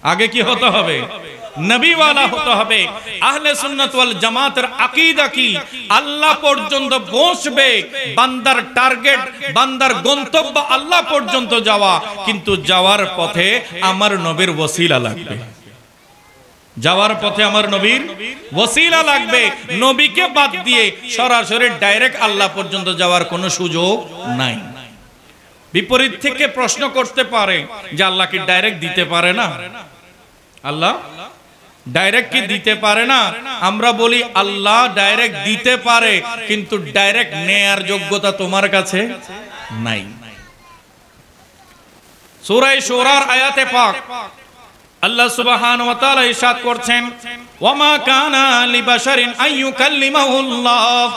আগে কি হতে হবে? নবীওয়ালা হতে হবে। আহলে সুন্নাত ওয়াল জামাতের আকীদা কি? আল্লাহ পর্যন্ত পৌঁছবে, বান্দার টার্গেট, বান্দার গন্তব্য আল্লাহ পর্যন্ত যাওয়া, কিন্তু যাওয়ার পথে আমার নবীর ওসিলা লাগবে। যাওয়ার পথে আমার নবীর ওসিলা লাগবে। নবীকে বাদ দিয়ে সরাসরি ডাইরেক্ট আল্লাহ পর্যন্ত যাওয়ার কোনো সুযোগ নাই। বিপরীত থেকে প্রশ্ন করতে পারে যে আল্লাহ কি ডাইরেক্ট দিতে পারে না? আল্লাহ ডাইরেক্ট কি দিতে পারে না? আমরা বলি আল্লাহ ডাইরেক্ট দিতে পারে, কিন্তু ডাইরেক্ট নেয়ার যোগ্যতা তোমার কাছে নাই। সূরা শুরার আয়াতে পাক আল্লাহ সুবহানাহু ওয়া তাআলা ইরশাদ করছেন, ওয়ামা কানা লিবাশারিন আইয়ুকাল্লিমাহুল্লাহ,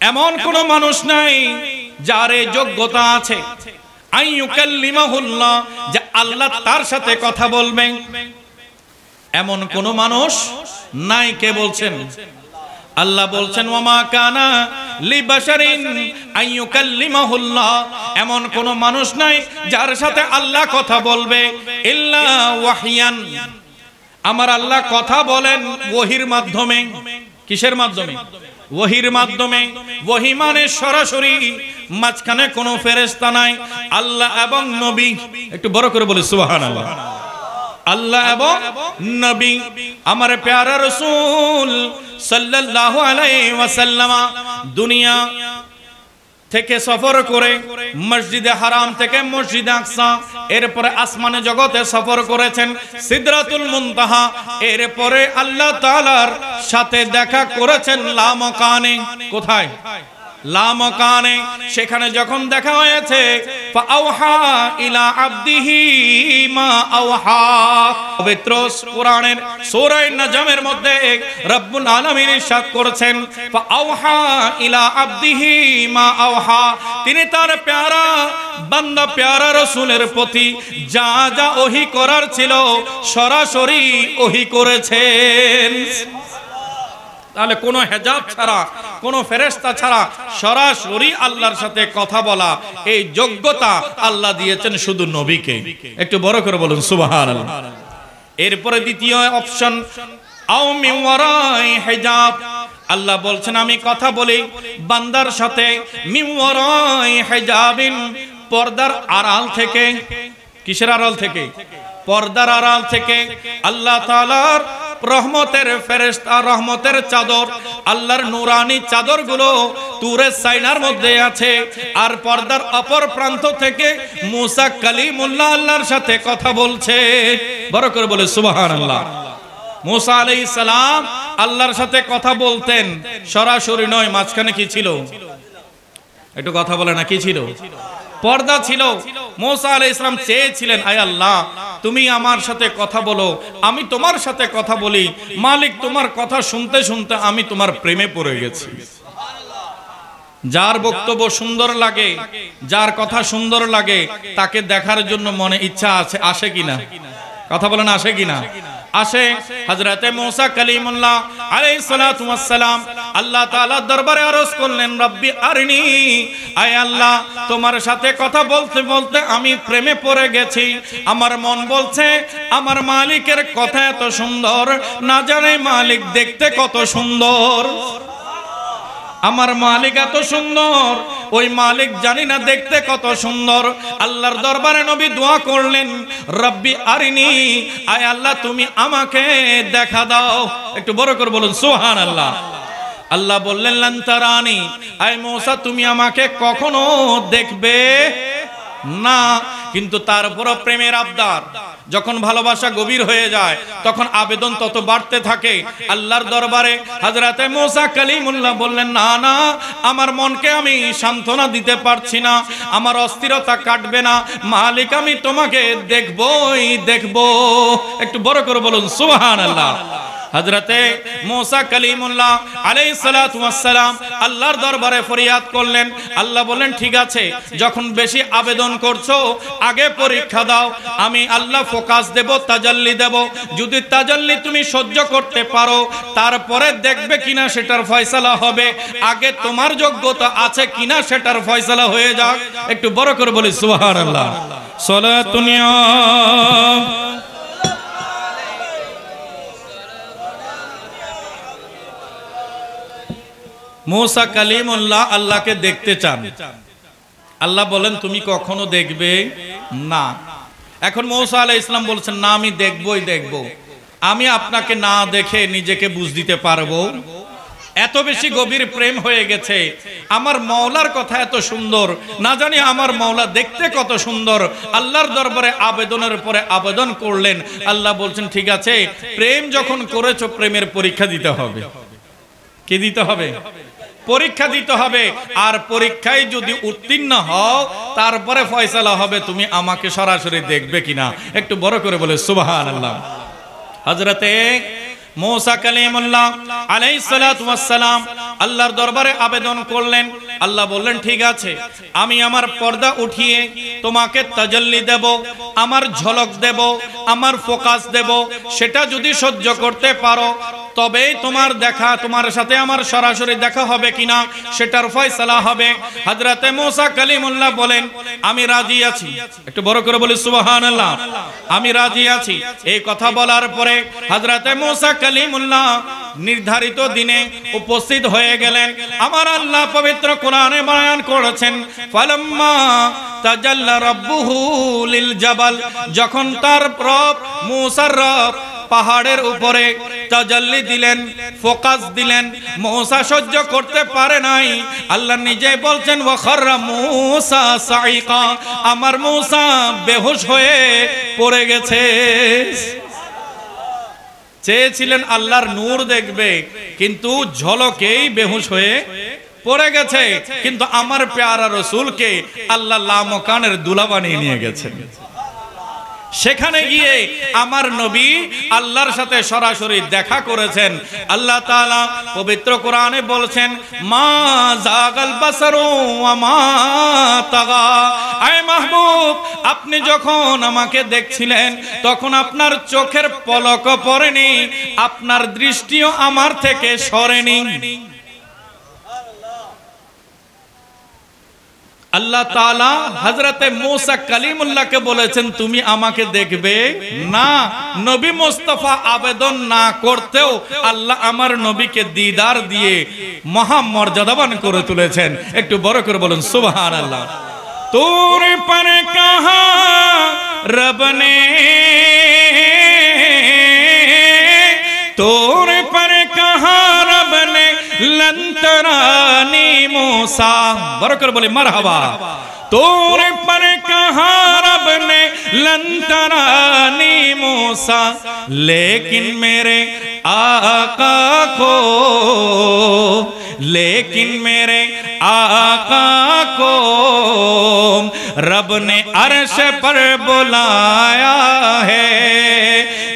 এমন কোন মানুষ নাই যার এই যোগ্যতা আছে আইয়ুকাল্লিমাহুল্লাহ, যে আল্লাহ তার সাথে কথা বলবেন। এমন কোন মানুষ নাই। কে বলছেন? আল্লাহ বলছেন ওয়ামা কানা লিবাশারিন আইয়ুকাল্লিমাহুল্লাহ, এমন কোন মানুষ নাই যার সাথে আল্লাহ কথা বলবে ইল্লা ওয়াহিয়ান, আমার আল্লাহ কথা বলেন ওহির মাধ্যমে। কিসের মাধ্যমে? ওহির মাধ্যমে। ওহি মানে সরাসরি, মাঝখানে কোনো ফেরেশতা নাই। আল্লাহ এবং নবী, একটু বড় করে বলি সুবহানাল্লাহ। আল্লাহ এবং নবী, আমার প্যারা রাসূল সাল্লাল্লাহু আলাইহি ওয়াসাল্লাম দুনিয়া থেকে সফর করে মসজিদে হারাম থেকে মসজিদে আকসা, এরপরে আসমানে জগতে সফর করেছেন সিদরাতুল মুনতাহা, এরপরে আল্লাহ তাআলার সাথে দেখা করেছেন লামাকানে। কোথায়? লামাকানে। সেখানে যখন দেখা হয়েছে ফাআওহা ইলা আবদিহি মা আওহা, পবিত্র কোরআনের সূরা নাজমের মধ্যে রব্বুল আলামিন ইরশাদ করেছেন ফাআওহা ইলা আবদিহি মা আওহা, তিনি তার প্যারা বান্দা প্যারা রাসূলের প্রতি যা যা ওহী করার ছিল সরাসরি ওহী করেছেন। তাহলে কোনো হেজাব ছাড়া, কোনো ফেরেশতা ছাড়া সরাসরি আল্লাহর সাথে কথা বলা, এই যোগ্যতা আল্লাহ দিয়েছেন শুধু নবীকে। একটু বড় করে বলুন সুবহানাল্লাহ। এরপরে দ্বিতীয় অপশন আও মিন ওয়ারাই হিজাব, আল্লাহ বলছেন আমি কথা বলি বান্দার সাথে মিন ওয়ারাই হিজাবিন, পর্দার আড়াল থেকে। কিসের আড়াল থেকে? পর্দার আড়াল থেকে। আল্লাহ তাআলার রহমতের ফেরেশতা, রহমতের চাদর, আল্লাহর নূরানি চাদরগুলো তুরে সাইনার মধ্যে আছে, আর পর্দার অপর প্রান্ত থেকে মুসা কালিমুল্লাহ আল্লাহর সাথে কথা বলছে। বড় করে বলে সুবহানাল্লাহ। মুসা আলাইহিস সালাম আল্লাহর সাথে কথা বলতেন, সরাসরি নয়। মাঝখানে কি ছিল? একটু কথা বলে না, কি ছিল? পর্দা ছিল। মুসা আলাইহিস সালাম চেয়েছিলেন, আয় আল্লাহ তুমি আমার সাথে কথা বলো, আমি তোমার সাথে কথা বলি। মালিক তোমার কথা শুনতে শুনতে আমি তোমার প্রেমে পড়ে গেছি। যার বক্তব্য সুন্দর লাগে, যার কথা সুন্দর লাগে, তাকে দেখার জন্য মনে ইচ্ছা আছে, আসে কিনা? কথা বলেন, আসে কিনা? আসে। হযরতে মুসা কালিমুল্লাহ আলাইহিস সালাতু ওয়াস সালাম আল্লাহ তাআলার দরবারে আরজ করলেন, রব্বি আরনি, আয় আল্লাহ তোমার সাথে কথা বলতে বলতে আমি প্রেমে পড়ে গেছি। আমার মন বলছে আমার মালিকের কথা এত সুন্দর, না জানে মালিক দেখতে কত সুন্দর। আমার মালিক এত সুন্দর, ওই মালিক জানি না দেখতে কত সুন্দর। আল্লাহর দরবারে নবী দোয়া করলেন, রব্বি আরিনি, আয় আল্লাহ তুমি আমাকে দেখা দাও। একটু বড় করে বলুন সুবহানাল্লাহ। আল্লাহ বললেন লান তারানি, আয় মুসা তুমি আমাকে কখনো দেখবে না। কিন্তু তারপরও প্রেমের আবদার। যখন ভালোবাসা গভীর হয়ে যায় তখন আবেদন তত বাড়তে থাকে আল্লাহর দরবারে। হযরতে মুসা কালিমুল্লাহ বললেন, না না, আমার মনকে আমি সান্ত্বনা দিতে পারছি না, আমার অস্থিরতা কাটবে না, মালিক আমি তোমাকে দেখবই দেখব। একটু বড় করে বলুন সুবহানাল্লাহ। হযরতে মুসা কালিমুল্লাহ আলাইহিস সালাতু ওয়াস সালাম আল্লাহর দরবারে ফরিয়াদ করলেন। আল্লাহ বললেন, ঠিক আছে, যখন বেশি আবেদন করছো আগে পরীক্ষা দাও, আমি আল্লাহ ফোকাস দেব, তাজাল্লি দেব। যদি তাজাল্লি তুমি সহ্য করতে পারো তারপরে দেখবে কিনা সেটার ফয়সালা হবে, আগে তোমার যোগ্যতা আছে কিনা সেটার ফয়সালা হয়ে যাক। একটু বড় করে বলি সুবহানাল্লাহ। সালাতুন ইয়া মুসা কালিমুল্লাহ আল্লাহকে দেখতে চান। আল্লাহ বলেন, তুমি কখনো দেখবে না। এখন মুসা আলাইহিস সালাম বলছেন, না আমি দেখবই দেখব। আমি আপনাকে না দেখে নিজেকে বুঝ দিতে পারবো? এত বেশি গভীর প্রেম হয়ে গেছে। আমার মাওলার কথা এত সুন্দর, না জানি আমার মাওলা দেখতে কত সুন্দর। আল্লাহর দরবারে আবেদনের পরে আবেদন করলেন। আল্লাহ বলছেন, ঠিক আছে, প্রেম যখন করেছো প্রেমের পরীক্ষা দিতে হবে। কি দিতে হবে? পরীক্ষা দিতে হবে। আর পরীক্ষায় যদি উত্তীর্ণ হও তারপরে ফয়সালা হবে তুমি আমাকে সরাসরি দেখবে কিনা। একটু বড় করে বলে সুবহানাল্লাহ। হযরতে মুসা কালিমুল্লাহ আলাইহিস সালাতু ওয়াস সালাম আল্লাহর দরবারে আবেদন করলেন। আল্লাহ বললেন, ঠিক আছে, আমি আমার পর্দা উঠিয়ে তোমাকে তাজাল্লি দেব, আমার ঝলক দেব, আমার ফোকাস দেব। সেটা যদি সহ্য করতে পারো তবেই তোমার দেখা, তোমার সাথে আমার সরাসরি দেখা হবে কিনা সেটার ফয়সালা হবে। হযরতে মুসা কালিমুল্লাহ বলেন, আমি রাজি আছি। একটু বড় করে বলি সুবহানাল্লাহ। আমি রাজি আছি। এই কথা বলার পরে হযরতে মুসা কালিমুল্লাহ নির্ধারিত দিনে উপস্থিত হয়ে গেলেন। আমার আল্লাহ পবিত্র কোরআনে বয়ান করেছেন, ফালাম্মা তাজাল্লা রাব্বুহু লিল জাবাল, যখন তার রব মুসার রব পাহাড়ের উপরে তাজাল্লি দিলেন, ফোকাস দিলেন, মুসা সহ্য করতে পারে নাই। আল্লাহ নিজে বলছেন, ওয়া খাররা মুসা সাইকা, আমার মুসা বেহুশ হয়ে পড়ে গেছে। চেয়েছিলেন আল্লাহর নূর দেখবে, কিন্তু ঝলকেই বেহুশ হয়ে পড়ে গেছে। কিন্তু আমার প্যারা রাসূলকে আল্লাহ লামকানের দুলা বানিয়ে নিয়ে গেছেন। সেখানে গিয়ে আমার নবী আল্লাহর সাথে সরাসরি দেখা করেছেন। আল্লাহ তাআলা পবিত্র কোরআনে বলছেন, মা জাগাল বাসারু ওয়া মা তাগা। আয় মাহবুব, আপনি যখন আমাকে দেখছিলেন তখন আপনার চোখের পলক পড়েনি, আপনার দৃষ্টিও আমার থেকে সরেনি। আল্লাহ তাআলা হযরতে মুসা কালিমুল্লাহকে বলেছেন, তুমি আমাকে দেখবে না। নবী মুস্তাফা আবেদন না করতেও আল্লাহ আমার নবীকে দিদার দিয়ে মহা মর্যাদাবান করে তুলেছেন। একটু বড় করে বলুন সুবহানাল্লাহ। তোর पर कहा रब ने, তোর पर कहा रब ने लंतरानी मूसा। बरकर बोले मरहबा। तोर पर कहा रब ने लंतरानी मूसा, लेकिन मेरे आका को, लेकिन मेरे आका को रब ने अर्श पर बुलाया है,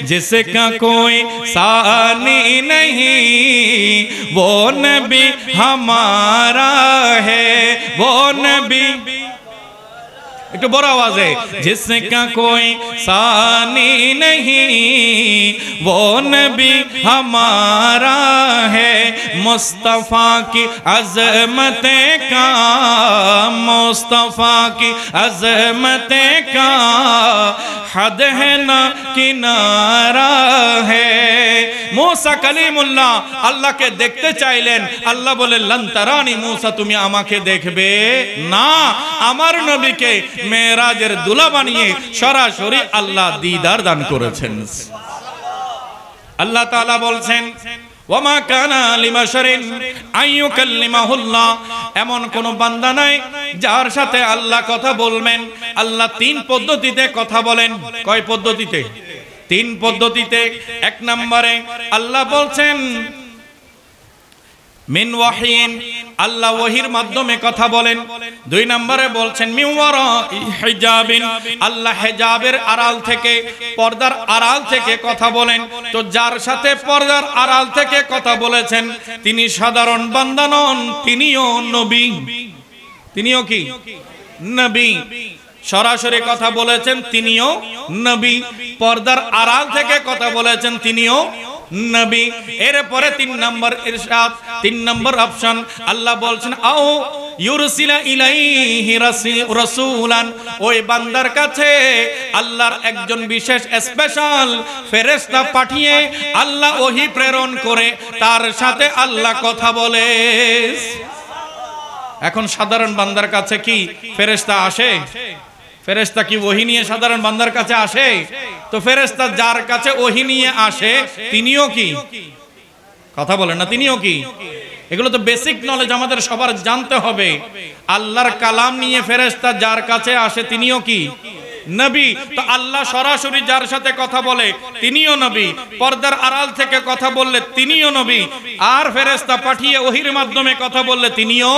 जिसका कोई सानी नहीं, वो नबी हमारा है, वो नबी। एक बड़ा आवाज है, जिसका कोई सानी नहीं, वो नबी हमारा है। मुस्तफा की अज़मतें का, मुस्तफा की अज़मतें का हद है ना किनारा है। मूसा कलीमुल्लाह अल्लाह के देखते चाइलेन। अल्लाह बोले, लन तरानी मूसा, तुम्हें आमाके देखबे ना। आमार नबी के मेराजेर दुला बानिये सरासरि अल्लाह दीदार दान करेছেন। अल्लाह ताआला बोलছেন, ওয়ামা কানা লিবাশারিন আইয়ুকাল্লিমাহুল্লাহ, এমন কোন বান্দা নাই যার সাথে আল্লাহ কথা বলবেন। আল্লাহ তিন পদ্ধতিতে কথা বলেন। কয় পদ্ধতিতে? তিন পদ্ধতিতে। এক নম্বরে আল্লাহ বলছেন মিন ওয়াহিন, আল্লাহ ওহীর মাধ্যমে কথা বলেন। দুই নম্বরে বলছেন মিন ওয়ারাই হিজাবিন, আল্লাহ হিজাবের আড়াল থেকে, পর্দার আড়াল থেকে কথা বলেন। তো যার সাথে পর্দার আড়াল থেকে কথা বলেছেন তিনি সাধারণ বান্দা নন, তিনিও নবী। তিনিও কি? নবী। সরাসরি কথা বলেছেন তিনিও নবী, পর্দার আড়াল থেকে কথা বলেছেন তিনিও নবী। এরপরে তিন নম্বর ইরশাদ, তিন নম্বর অপশন, আল্লাহ বলছেন আও ইউরসিলা ইলাইহি রাসূলান, ওই বান্দার কাছে আল্লাহর একজন বিশেষ স্পেশাল ফেরেশতা পাঠিয়ে আল্লাহ ওহী প্রেরণ করে তার সাথে আল্লাহ কথা বলে। এখন সাধারণ বান্দার কাছে কি ফেরেশতা আসে? ফেরেশতা কি ওহী নিয়ে সাধারণ বান্দার কাছে আসে? তো ফেরেশতা যার কাছে ওহী নিয়ে আসে তিনিও কি? কথা বলেন না, তিনিও কি? এগুলো তো বেসিক নলেজ আমাদের সবার জানতে হবে। আল্লাহর কালাম নিয়ে ফেরেশতা যার কাছে আসে তিনিও কি? নবী। তো আল্লাহ সরাসরি যার সাথে কথা বলে তিনিও নবী, পর্দার আড়াল থেকে কথা বললে তিনিও নবী, আর ফেরেশতা পাঠিয়ে ওহীর মাধ্যমে কথা বললে তিনিও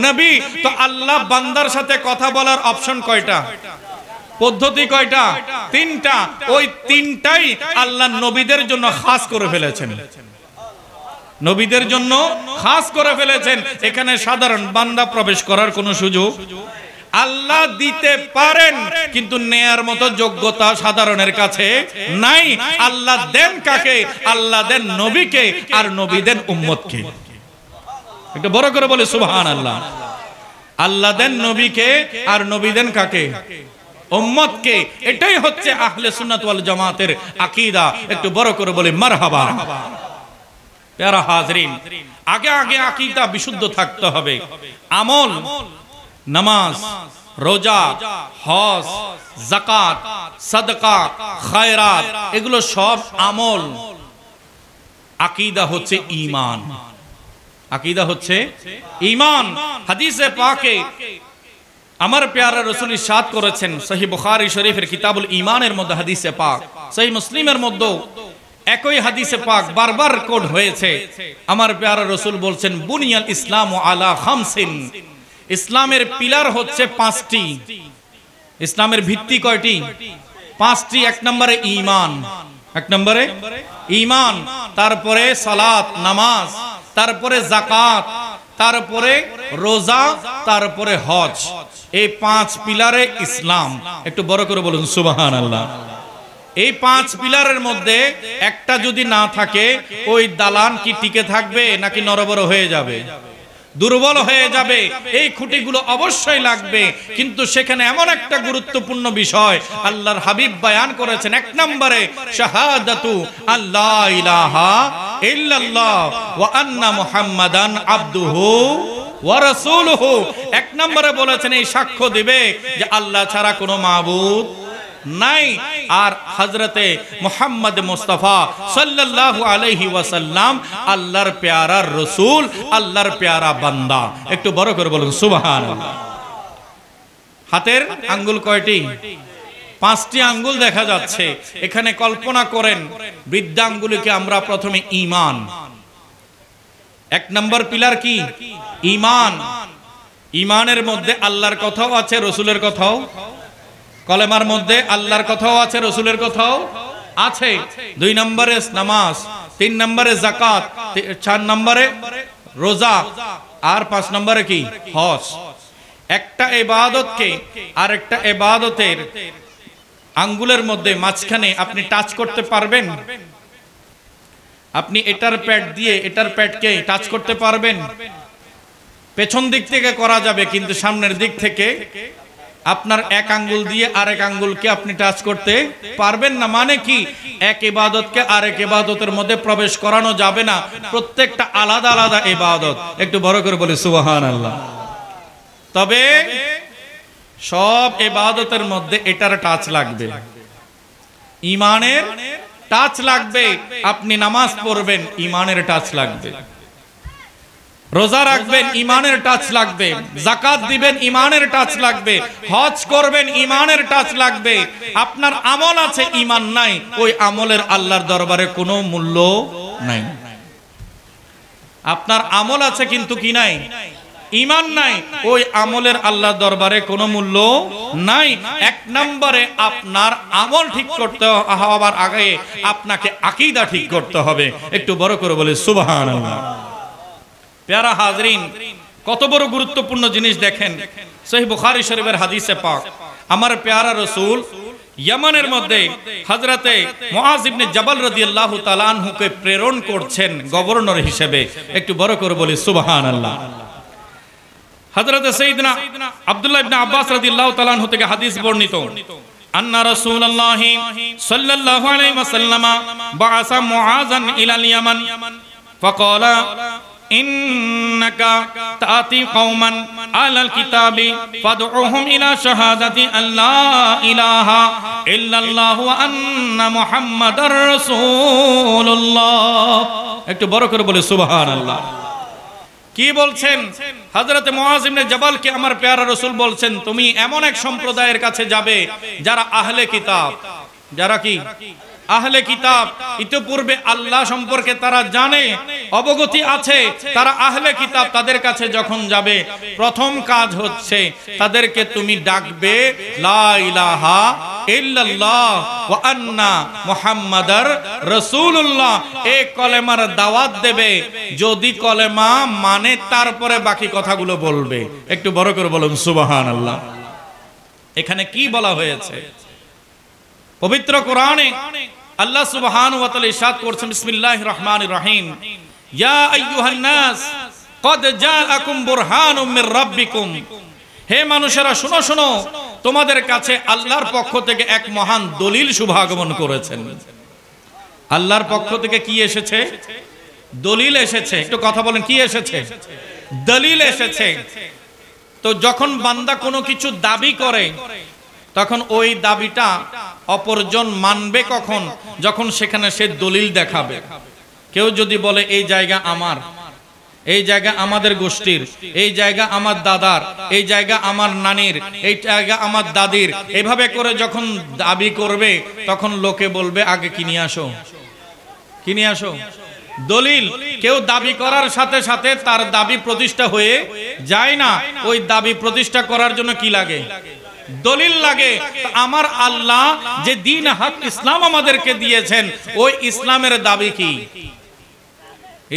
নবী। তো আল্লাহ বান্দার সাথে কথা বলার অপশন কয়টা? পদ্ধতি কয়টা? তিনটা। ওই তিনটাই আল্লাহ নবীদের জন্য খাস করে ফেলেছেন। নবীদের জন্য খাস করে ফেলেছেন। এখানে সাধারণ বান্দা প্রবেশ করার কোনো সুযোগ আল্লাহ দিতে পারেন, কিন্তু নেয়ার মতো যোগ্যতা সাধারণের কাছে নাই। আল্লাহ দেন কাকে? আল্লাহ দেন নবীকে, আর নবী দেন উম্মতকে। একটু বড় করে বলে সুবহানাল্লাহ। আল্লাহ দেন নবীকে, আর নবী দেন কাকে? উম্মতকে। এটাই হচ্ছে আহলে সুন্নাত ওয়াল জামাতের আকীদা। একটু বড় করে বলে মারহাবা। প্যারা হাজরিন, আগে আগে আকীদা বিশুদ্ধ থাকতে হবে। আমল, নামাজ, রোজা, হজ, যাকাত, সাদকা, খায়রাত, এগুলো সব আমল। আকীদা হচ্ছে ঈমান। আকীদা হচ্ছে ঈমান। হাদিসে পাকে আমার প্যারা রাসূল ইরশাদ করেছেন, সহিহ বুখারী শরীফের কিতাবুল ঈমানের মধ্যে হাদিসে পাক, সহিহ মুসলিমের মধ্যে একই হাদিসে পাক বারবার কোট হয়েছে। আমার প্যারা রাসূল বলছেন বুনিয়াল ইসলামু আলা খামসিন, ইসলামের পিলার হচ্ছে পাঁচটি। ইসলামের ভিত্তি কয়টি? পাঁচটি। এক নম্বরে ঈমান, এক নম্বরে ঈমান, তারপরে সালাত নামাজ, তারপরে যাকাত, তারপরে রোজা, তারপরে হজ। এই পাঁচ পিলারে ইসলাম। একটু বড় করে বলুন সুবহানাল্লাহ। এই পাঁচ পিলারের মধ্যে একটা যদি না থাকে ওই দালান কি টিকে থাকবে নাকি নড়বড় হয়ে যাবে? দুর্বল হয়ে যাবে। এই খুঁটিগুলো অবশ্যই লাগবে। কিন্তু সেখানে এমন একটা গুরুত্বপূর্ণ বিষয় আল্লাহর হাবিব বয়ান করেছেন। এক নম্বরে শাহাদাতু আল্লা ইলাহা ইল্লাল্লাহ ওয়া আন্না মুহাম্মাদান আবদুহু ওয়া রাসূলুহু। এক নম্বরে বলেছেন এই সাক্ষ্য দিবে যে আল্লাহ ছাড়া কোনো মাবুদ নাই, আর হযরতে মুহাম্মদ মুস্তাফা সাল্লাল্লাহু আলাইহি ওয়াসাল্লাম আল্লাহর প্যারা রাসূল, আল্লাহর প্যারা বান্দা। একটু বড় করে বলুন সুবহানাল্লাহ। হাতের আঙ্গুল কয়টি? পাঁচটি আঙ্গুল দেখা যাচ্ছে। এখানে কল্পনা করেন বৃদ্ধাঙ্গুলিকে আমরা প্রথমে ঈমান। এক নম্বর পিলার কি? ঈমান। ঈমানের মধ্যে আল্লাহর কথাও আছে, রাসূলের কথাও। কলেমার মধ্যে আল্লাহর কথাও আছে, রাসূলের কথাও আছে। দুই নম্বরে নামাজ, তিন নম্বরে যাকাত, চার নম্বরে রোজা, আর পাঁচ নম্বরে কি? হজ। একটা ইবাদতকে আরেকটা ইবাদতের আঙ্গুলের মধ্যে মাঝখানে আপনি টাচ করতে পারবেন? আপনি এটার প্যাড দিয়ে এটার প্যাডকে টাচ করতে পারবেন? পেছন দিক থেকে করা যাবে, কিন্তু সামনের দিক থেকে আপনার এক আঙ্গুল দিয়ে আরেক আঙ্গুলকে আপনি টাচ করতে পারবেন না। মানে কি? এক ইবাদতকে আরেক ইবাদতের মধ্যে প্রবেশ করানো যাবে না। প্রত্যেকটা আলাদা আলাদা ইবাদত। একটু বড় করে বলি সুবহানাল্লাহ। তবে সব ইবাদতের মধ্যে এটার টাচ লাগবে, ঈমানের টাচ লাগবে, আপনি নামাজ পড়বেন ঈমানের টাচ লাগবে, রোজা রাখবেন ঈমানের টাচ লাগবে, যাকাত দিবেন ঈমানের টাচ লাগবে, হজ করবেন ঈমানের টাচ লাগবে। আপনার আমল আছে ঈমান নাই, ওই আমলের আল্লাহর দরবারে কোনো মূল্য নাই। আপনার আমল আছে কিন্তু কি নাই? ঈমান নাই, ওই আমলের আল্লাহর দরবারে কোনো মূল্য নাই। এক নম্বরে আপনার আমল ঠিক করতে হওয়ার আগে আপনাকে আকীদা ঠিক করতে হবে। একটু বড় করে বলে সুবহানাল্লাহ। প্যারা হাজরিন, কত বড় গুরুত্বপূর্ণ জিনিস দেখেন। সহিহ বুখারী শরীফের হাদিসে পাক আমার প্যারা রাসূল ইয়ামানের মধ্যে হযরতে মুআজ ইবনে জাবাল রাদিয়াল্লাহু তাআলা আনহুকে প্রেরণ করছেন গভর্নর হিসেবে। একটু বড় করে বলি সুবহানাল্লাহ। হযরতে সাইয়েদনা আব্দুল্লাহ ইবনে আব্বাস রাদিয়াল্লাহু তাআলা আনহু থেকে হাদিস বর্ণিত, আন্না রাসূলুল্লাহি সাল্লাল্লাহু আলাইহি ওয়াসাল্লাম বাআসা মুআযান ইলাল ইয়ামান ফাকালা ইন্নাকা তাতি কওমান আলাল কিতাবি ফাদউহুম ইলা শাহাদাতি আল্লা ইলাহা ইল্লাল্লাহ ওয়া আন্না মুহাম্মাদার রাসূলুল্লাহ। একটু বড় করে বলে সুবহানাল্লাহ। কি বলছেন? হযরত মুআজ ইবনে জাবালকে আমার প্যারা রাসূল বলছেন, তুমি এমন এক সম্প্রদায়ের কাছে যাবে যারা আহলে কিতাব। যারা কি? আহলে কিতাব। ইতিপূর্বে আল্লাহ সম্পর্কে তারা জানে, অবগতি আছে, তারা আহলে কিতাব। তাদের কাছে যখন যাবে প্রথম কাজ হচ্ছে তাদেরকে তুমি ডাকবে লা ইলাহা ইল্লাল্লাহ ওয়া আন্না মুহাম্মাদার রাসূলুল্লাহ। এই কলেমার দাওয়াত দেবে। যদি কলেমা মানে তারপরে বাকি কথাগুলো বলবে। একটু বড় করে বলুন সুবহানাল্লাহ। এখানে কি বলা হয়েছে? পবিত্র কোরআনে আল্লাহ সুবহানাহু ওয়া তাআলা ইরশাদ করেছেন, বিসমিল্লাহির রহমানির রহিম, ইয়া আইয়ুহান নাস ক্বাদ জাআকুম বুরহানুম মির রাব্বিকুম। হে মানুষেরা শুনো শুনো, তোমাদের কাছে আল্লাহর পক্ষ থেকে এক মহান দলিল শুভাগমন করেছেন। আল্লাহর পক্ষ থেকে কি এসেছে? দলিল এসেছে। একটু কথা বলেন, কি এসেছে? দলিল এসেছে। তো যখন বান্দা কোনো কিছু দাবি করে তখন ওই দাবিটা অপরজন মানবে কখন? যখন সেখানে সে দলিল দেখাবে। কেউ যদি বলে এই জায়গা আমার, এই জায়গা আমাদের গোষ্ঠীর, এই জায়গা আমার দাদার, এই জায়গা আমার নানির, এই জায়গা আমার দাদির, এইভাবে করে যখন দাবি করবে তখন লোকে বলবে আগে কিনে আসো, কিনে আসো দলিল। কেউ দাবি করার সাথে সাথে তার দাবি প্রতিষ্ঠা হয়ে যায় না। ওই দাবি প্রতিষ্ঠা করার জন্য কি লাগে? দলিল লাগে। আমার আল্লাহ যে দ্বীন হক ইসলাম আমাদেরকে দিয়েছেন, ওই ইসলামের দাবি কি?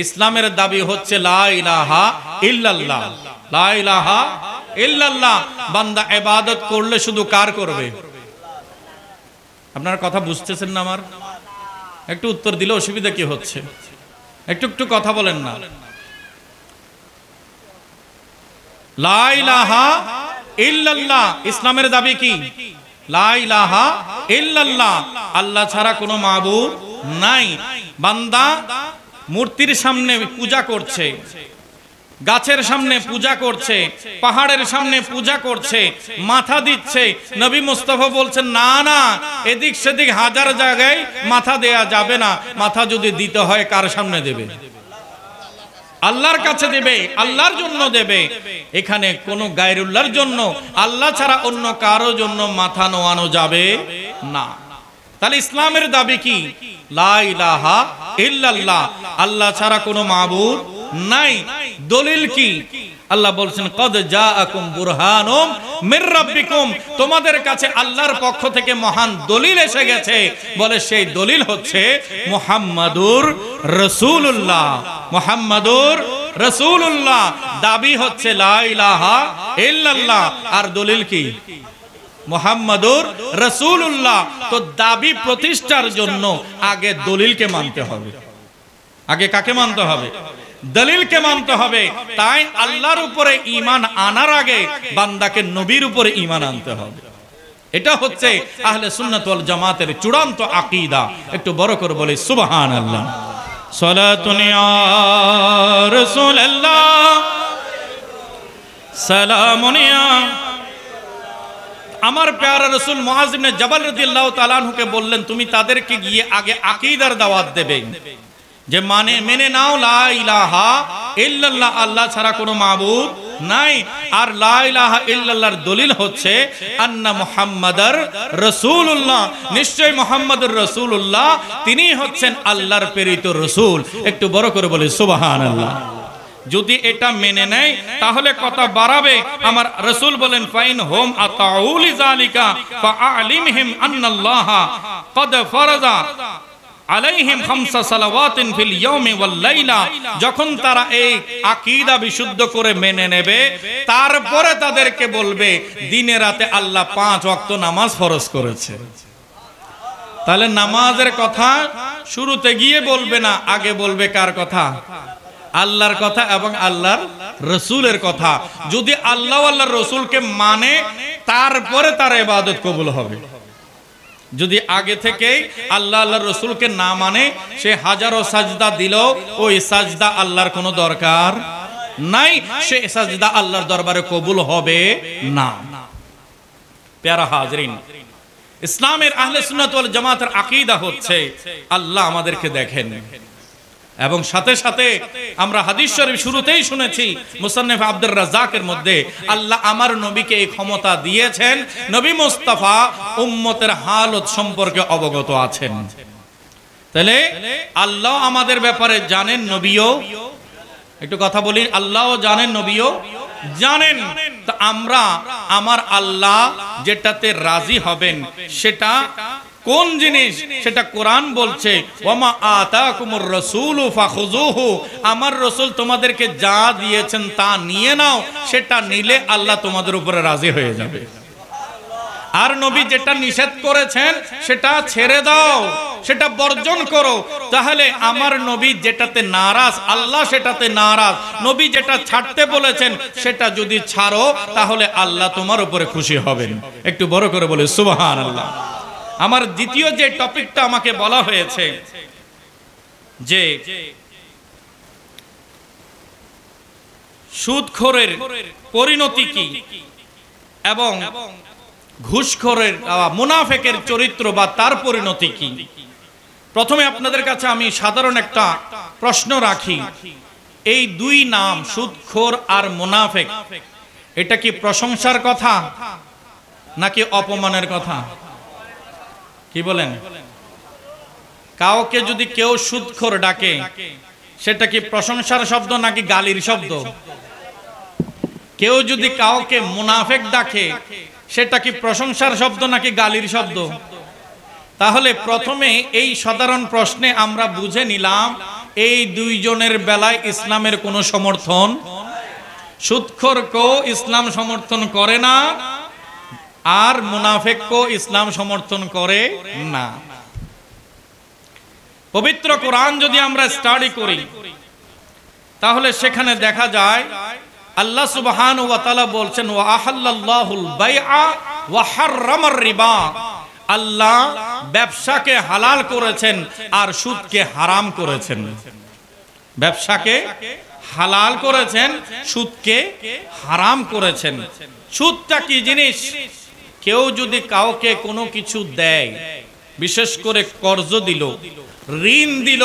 ইসলামের দাবি হচ্ছে লা ইলাহা ইল্লাল্লাহ। লা ইলাহা ইল্লাল্লাহ। বান্দা ইবাদত করলে শুধু কার করবে? আপনারা কথা বুঝতেছেন না আমার? একটু উত্তর দিলে অসুবিধা কি হচ্ছে? একটু একটু কথা বলেন না। লা ইলাহা ইল্লাল্লাহ। ইসলামের দাবি কি? লা ইলাহা ইল্লাল্লাহ। আল্লাহ ছাড়া কোনো মাবুদ নাই। বান্দা মূর্তির সামনে পূজা করছে, গাছের সামনে পূজা করছে, পাহাড়ের সামনে পূজা করছে, মাথা দিচ্ছে। নবী মুস্তাফা বলছেন না না, এদিক সেদিক হাজার জায়গায় মাথা দেয়া যাবে না। মাথা যদি দিতে হয় কার সামনে দেবে? আল্লাহর কাছে দেবে, আল্লাহর জন্য দেবে। এখানে কোন গায়রুল্লাহর জন্য, আল্লাহ ছাড়া অন্য কারো জন্য মাথা নোয়ানো যাবে না। তাহলে ইসলামের দাবি কি? লা ইলাহা ইল্লাল্লাহ। আল্লাহ ছাড়া কোনো মাবুদ নাই। দলিল কি? আল্লাহ বলছেন ক্বাদ জাআকুম বুরহানুম মির রাব্বিকুম। তোমাদের কাছে আল্লাহর পক্ষ থেকে মহান দলিল এসে গেছে। বলে সেই দলিল হচ্ছে মুহাম্মাদুর রাসূলুল্লাহ। মুহাম্মাদুর রাসূলুল্লাহ। দাবি হচ্ছে লা ইলাহা ইল্লাল্লাহ। আর দলিল কি? মুহাম্মাদুর রাসূলুল্লাহ। তো দাবি প্রতিষ্ঠার জন্য আগে দলিলকে মানতে হবে। আগে কাকে মানতে হবে? দলিলকে মানতে হবে। তাই আল্লাহর উপরে ঈমান আনার আগে বান্দাকে নবীর উপরে ঈমান আনতে হবে। এটা হচ্ছে আহলে সুন্নাত ওয়াল জামাতের চূড়ান্ত আকীদা। একটু বড় করে বলি সুবহানাল্লাহ। সালাতুন ইয়া রাসূলুল্লাহ, সালামুন ইয়া আমার প্যারা রাসূল মুআয ইবনে জাবাল রাদিয়াল্লাহু তাআলা আনহুকে বললেন, তুমি তাদেরকে গিয়ে আগে আকীদার দাওয়াত দেবে, যে মেনে নাও লা ইলাহা ইল্লাল্লাহ, আল্লাহ ছাড়া কোনো মাবুদ নাই। আর লা ইলাহা ইল্লাল্লাহর দলিল হচ্ছে আন্না মুহাম্মাদার রাসূলুল্লাহ, নিশ্চয় মুহাম্মাদুর রাসূলুল্লাহ তিনি হচ্ছেন আল্লাহর প্রেরিত রাসূল। একটু বড় করে বলি সুবহানাল্লাহ। যদি এটা মেনে নেয় তাহলে কথা বাড়াবে। আমার রাসূল বলেন, ফাইন হোম আতাউলি যালিকা ফাআলিমহিম আন্নাল্লাহা ক্বাদ ফারাযা আলাইহিম খামসা সালাওয়াতিন ফিল ইয়াউমি ওয়াল লাইলা। যখন তারা এই আকীদা বিশুদ্ধ করে মেনে নেবে, তারপরে তাদেরকে বলবে দিনে রাতে আল্লাহ 5 ওয়াক্ত নামাজ ফরজ করেছে। তাহলে নামাজের কথা শুরুতে গিয়ে বলবে না, আগে বলবে কার কথা? আল্লাহর কথা এবং আল্লাহর রাসূলের কথা। যদি আল্লাহ আল্লাহর রাসূলকে মানে, তারপরে তার ইবাদত কবুল হবে। যদি আগে থেকে আল্লাহ আল্লাহর রাসূলকে না মানে, সে হাজারো সাজদা দিল, ওই সাজদা আল্লাহর কোনো দরকার নাই, সে সাজদা আল্লাহর দরবারে কবুল হবে না। প্যারা হাজরিন, ইসলামের আহলে সুন্নাত ওয়াল জামাতের আকীদা হচ্ছে আল্লাহ আমাদেরকে দেখেন। এবং সাথে সাথে আমরা হাদিস শরীফ শুরুতেই শুনেছি মুসান্নিফ আব্দুর রাজ্জাকের মধ্যে, আল্লাহ আমার নবীকে এই ক্ষমতা দিয়েছেন, নবী মুস্তাফা উম্মতের হালত সম্পর্কে অবগত আছেন। তাহলে আল্লাহ আমাদের ব্যাপারে জানেন, নবীও, একটু কথা বলি, আল্লাহও জানেন, নবীও জানেন। তো আমরা আমার আল্লাহ যেটাতে রাজি হবেন সেটা কোন জিনিস, সেটা কোরআন বলছে, ওয়ামা আতাকুমুর রাসূলু ফাখুযুহু, আমার রাসূল তোমাদেরকে যা দিয়েছেন তা নিয়ে নাও, সেটা নিলে আল্লাহ তোমাদের উপরে রাজি হয়ে যাবে। আর নবী যেটা নিষেধ করেছেন সেটা ছেড়ে দাও, সেটা বর্জন করো। তাহলে আমার নবী যেটাতে নারাজ, আল্লাহ সেটাতে নারাজ। নবী যেটা ছাড়তে বলেছেন সেটা যদি ছাড়ো, তাহলে আল্লাহ তোমার উপরে খুশি হবেন। একটু বড় করে বলে সুবহানাল্লাহ। আমার দ্বিতীয় যে টপিকটা আমাকে বলা হয়েছে, যে সুদখোরের পরিণতি কি এবং ঘুষখোরের মুনাফিকের চরিত্র বা তার পরিণতি কি। প্রথমে আপনাদের কাছে আমি সাধারণ একটা প্রশ্ন রাখি, এই দুই নাম সুদখোর আর মুনাফিক, এটা কি প্রশংসার কথা নাকি অপমানের কথা? কি বলেন? কাউকে যদি কেউ সুদখোর ডাকে, সেটা কি প্রশংসার শব্দ নাকি গালির শব্দ? কেউ যদি কাউকে মুনাফিক ডাকে, সেটা কি প্রশংসার শব্দ নাকি গালির শব্দ? তাহলে প্রথমে এই সাধারণ প্রশ্নে আমরা বুঝে নিলাম, এই দুইজনের বেলায় ইসলামের কোনো সমর্থন, সুদখোরকেও ইসলাম সমর্থন করে না, আর মুনাফিককেও ইসলাম সমর্থন করে না। পবিত্র কোরআন যদি আমরা স্টাডি করি, তাহলে সেখানে দেখা যায় আল্লাহ সুবহানাহু ওয়া তাআলা বলছেন, ওয়া আহাল্লাল্লাহুল বাইআ ওয়া হাররামার রিবা, আল্লাহ ব্যবসাকে হালাল করেছেন আর সুদকে হারাম করেছেন। ব্যবসাকে হালাল করেছেন, সুদকে হারাম করেছেন। সুদটা কি জিনিস? কেউ যদি কাউকে কোনো কিছু দেয়, বিশেষ করে কর্জ দিল, ঋণ দিল,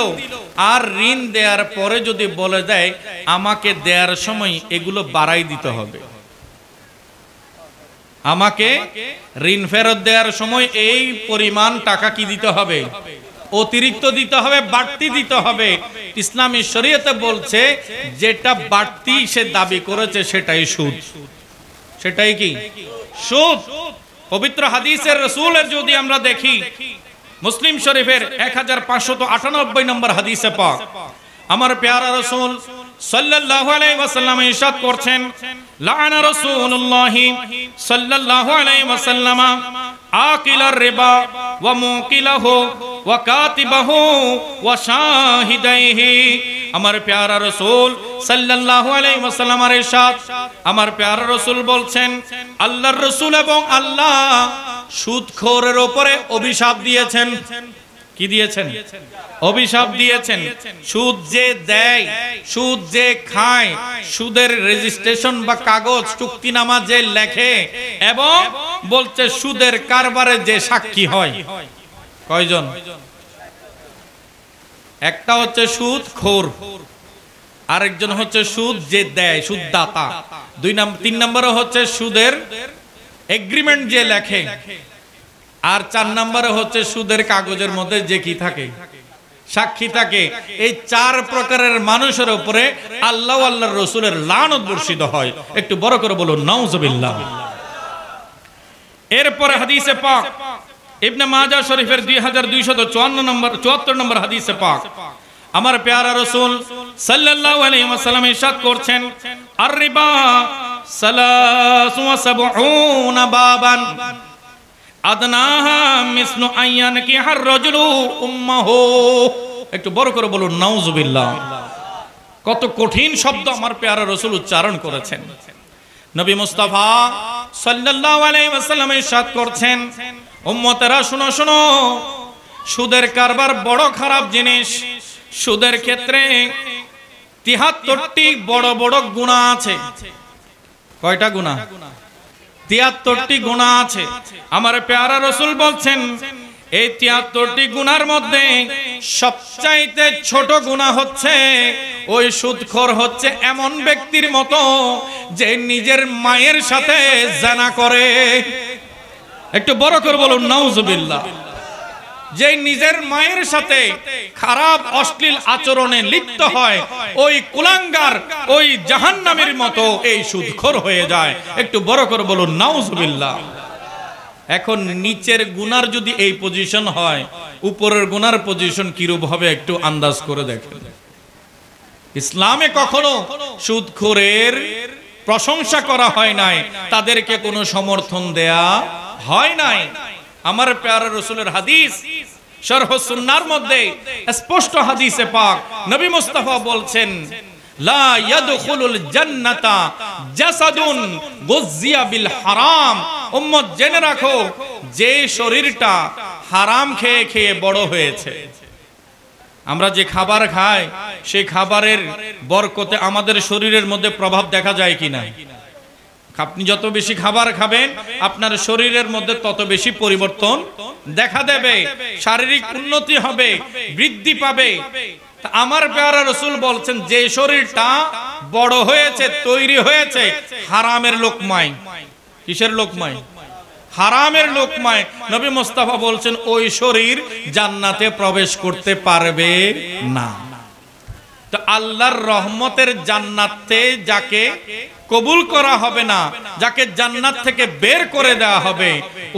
আর ঋণ দেওয়ার পরে যদি বলে দেয় আমাকে দেওয়ার সময় এগুলো বাড়াই দিতে হবে, আমাকে ঋণ ফেরত দেওয়ার সময় এই পরিমাণ টাকা কি দিতে হবে, অতিরিক্ত দিতে হবে, বাড়তি দিতে হবে। ইসলামী শরীয়তে বলছে যেটা বাড়তি সে দাবি করেছে সেটাই সুদ। সেটাই কি? সুদ। পবিত্র হাদিসের রাসূলের যদি আমরা দেখি, মুসলিম শরীফের 1598 নম্বর হাদিসে পাক, আমার প্যারা রাসূল সাল্লাল্লাহু আলাইহি ওয়াসাল্লাম ইরশাদ করছেন, লাআনা রাসূলুল্লাহ সাল্লাল্লাহু আলাইহি ওয়াসাল্লাম আকিলার রিবা ওয়া মুকিলাহু ওয়া কাতিবাহু ওয়া শাহিদাইহি। আমার প্যারা রাসূল সাল্লাল্লাহু আলাইহি ওয়াসাল্লামের ইরশাদ, আমার প্যারা রাসূল বলছেন, আল্লাহর রাসূল এবং আল্লাহ সুদখোরের উপরে অভিশাপ দিয়েছেন। কি দিয়েছেন? অভিশাপ দিয়েছেন। সুদ যে দেয়, সুদ যে খায়, সুদের রেজিস্ট্রেশন বা কাগজ চুক্তিনামা যে লেখে, এবং বলছে সুদের কারবারে যে সাক্ষী হয়, কয়জন? একটা হচ্ছে সুদখোর, আরেকজন হচ্ছে সুদ যে দেয়, সুদদাতা। 3 নম্বরে হচ্ছে সুদের এগ্রিমেন্ট যে লেখে, আর 4 নম্বরে হচ্ছে সুদের কাগজের মধ্যে যে কি থাকে, সাক্ষী থাকে। এই 4 প্রকারের মানুষের উপরে আল্লাহ আল্লাহর রাসূলের লানত বর্ষিত হয়। একটু বড় করে বলুন নাউজুবিল্লাহ। এরপরে হাদিসে পাক ইবনে মাজাহ শরীফের 2274 নম্বর হাদিসে পাক আমার প্যারা রাসূল সাল্লাল্লাহু আলাইহি ওয়াসাল্লাম ইরশাদ করছেন, আর রিবা 73 বাবান আদনাহা মিসলু আইয়ান কি হার রাজুলু উম্মাহু। একটু বড় করে বলুন নাউজুবিল্লাহ। কত কঠিন শব্দ আমার প্যারা রাসূল উচ্চারণ করেছেন। নবী মুস্তাফা সাল্লাল্লাহু আলাইহি ওয়াসাল্লাম ইরশাদ করছেন, উম্মতেরা শুনো শুনো, সুদের কারবার বড় খারাপ জিনিস। সুদের ক্ষেত্রে 73টি বড় বড় গুনাহ আছে। কয়টা গুনাহ? 73টি গুনাহ আছে। আমার প্যারা রাসূল বলছেন, এই 73টি গুনার মধ্যে সবচাইতে ছোট গুনাহ হচ্ছে ওই সুদখোর হচ্ছে এমন ব্যক্তির মতো যে নিজের মায়ের সাথে জিনা করে। একটু বড় করে বলুন নাউজুবিল্লাহ। যে নিজের মায়ের সাথে খারাপ অশ্লীল আচরণে লিপ্ত হয়, ওই কুলাঙ্গার, ওই জাহান্নামের মতো এই সুদখোর হয়ে যায়। একটু বড় করে বলুন নাউজুবিল্লাহ। এখন নিচের গুনার যদি এই পজিশন হয়, উপরের গুনার পজিশন কিরূপ হবে একটু আন্দাজ করে দেখেন। ইসলামে কখনো সুদখোরের প্রশংসা করা হয় নাই, তাদেরকে কোনো সমর্থন দেয়া হয় নাই। আমার প্যারা রাসূলের হাদিস শরহ সুন্নাহর মধ্যে স্পষ্ট হাদিসে পাক নবী মুস্তাফা বলছেন, লা ইয়াদখুলুল জান্নাতা জাসাদুন গুযিয়া বিল হারাম। উম্মত জেনে রাখো, যে শরীরটা হারাম খেয়ে খেয়ে বড় হয়েছে, আমরা যে খাবার খাই সেই খাবারের বরকতে আমাদের শরীরের মধ্যে প্রভাব দেখা যায় কিনা? আপনি যত বেশি খাবার খাবেন আপনার শরীরের মধ্যে তত বেশি পরিবর্তন দেখা দেবে, শারীরিক উন্নতি হবে, বৃদ্ধি পাবে। আমার প্যারা রাসূল বলছেন, যে শরীরটা বড় হয়েছে, তৈরি হয়েছে হারামের লোকমায়। কিসের লোকমায়? হারামের লোকমায়। নবী মুস্তাফা বলছেন, ওই শরীর জান্নাতে প্রবেশ করতে পারবে না। তো আল্লাহর রহমতের জান্নাতে যাকে কবুল করা হবে না, যাকে জান্নাত থেকে বের করে দেওয়া হবে,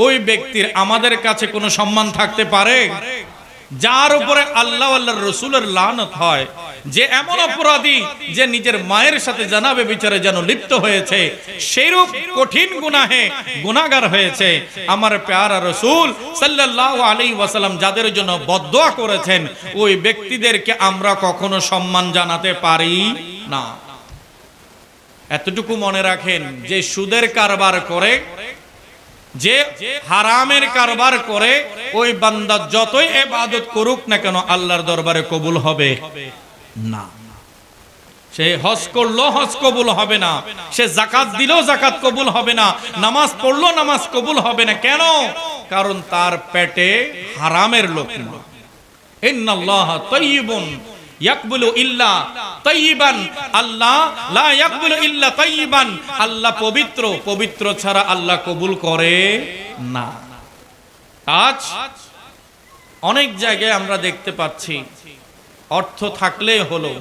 ওই ব্যক্তির আমাদের কাছে কোনো সম্মান থাকতে পারে? যার উপরে আল্লাহ আল্লাহর রাসূলের লানত হয়, যে এমন অপরাধী যে নিজের মায়ের সাথে জানাবে বিচারে যেন লিপ্ত হয়েছে, সেইরূপ কঠিন গুনাহে গুনাহগার হয়েছে। আমার প্যারা রাসূল সাল্লাল্লাহু আলাইহি ওয়াসাল্লাম যাদের জন্য বদদোয়া করেছেন, ওই ব্যক্তিদেরকে আমরা কখনো সম্মান জানাতে পারি না। এতটুকু মনে রাখেন, যে সুদের কারবার করে, যে হারামের কারবার করে, ওই বান্দা যতই ইবাদত করুক না কেন আল্লাহর দরবারে কবুল হবে না। সে হজ করলো হজ কবুল হবে না, সে যাকাত দিলেও যাকাত কবুল হবে না, নামাজ পড়লো নামাজ কবুল হবে না। কেন? কারণ তার পেটে হারামের লোকমা। ইন্নাল্লাহা তাইয়্যিবুন ইয়াকবুলু ইল্লা তাইয়্যিবান। আল্লাহ লা ইয়াকবুলু ইল্লা তাইয়্যিবান। আল্লাহ পবিত্র, পবিত্র ছাড়া আল্লাহ কবুল করে না। আজ অনেক জায়গায় আমরা দেখতে পাচ্ছি, অর্থ থাকলে হলো,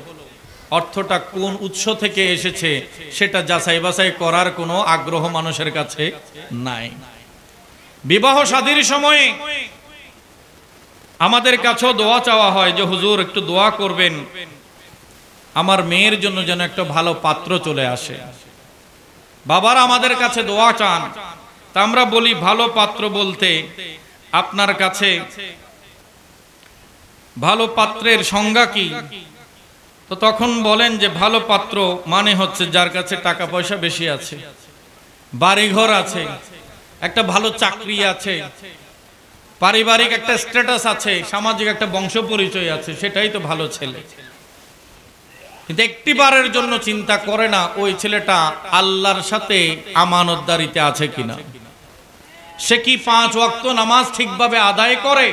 অর্থটা কোন উৎস থেকে এসেছে সেটা যাচাই বাছাই করার কোনো আগ্রহ মানুষের কাছে নাই। বিবাহ শাদীর সময়ে আমাদের কাছেও দোয়া চাওয়া হয় যে হুজুর একটু দোয়া করবেন, আমার মেয়ের জন্য যেন একটা ভালো পাত্র চলে আসে। বাবারা আমাদের কাছে দোয়া চান, তা আমরা বলি ভালো পাত্র বলতে আপনার কাছে ভালো পাত্রের সংজ্ঞা কি? তো তখন বলেন যে ভালো পাত্র মানে হচ্ছে যার কাছে টাকা পয়সা বেশি আছে, বাড়িঘর আছে, একটা ভালো চাকরি আছে, পারিবারিক একটা স্ট্যাটাস আছে, সামাজিক একটা বংশ পরিচয় আছে, সেটাই তো ভালো ছেলে। কিন্তু একটিবারের জন্য চিন্তা করে না ওই ছেলেটা আল্লাহর সাথে আমানতদারিতে আছে কিনা, সে কি 5 ওয়াক্ত নামাজ ঠিকভাবে আদায় করে,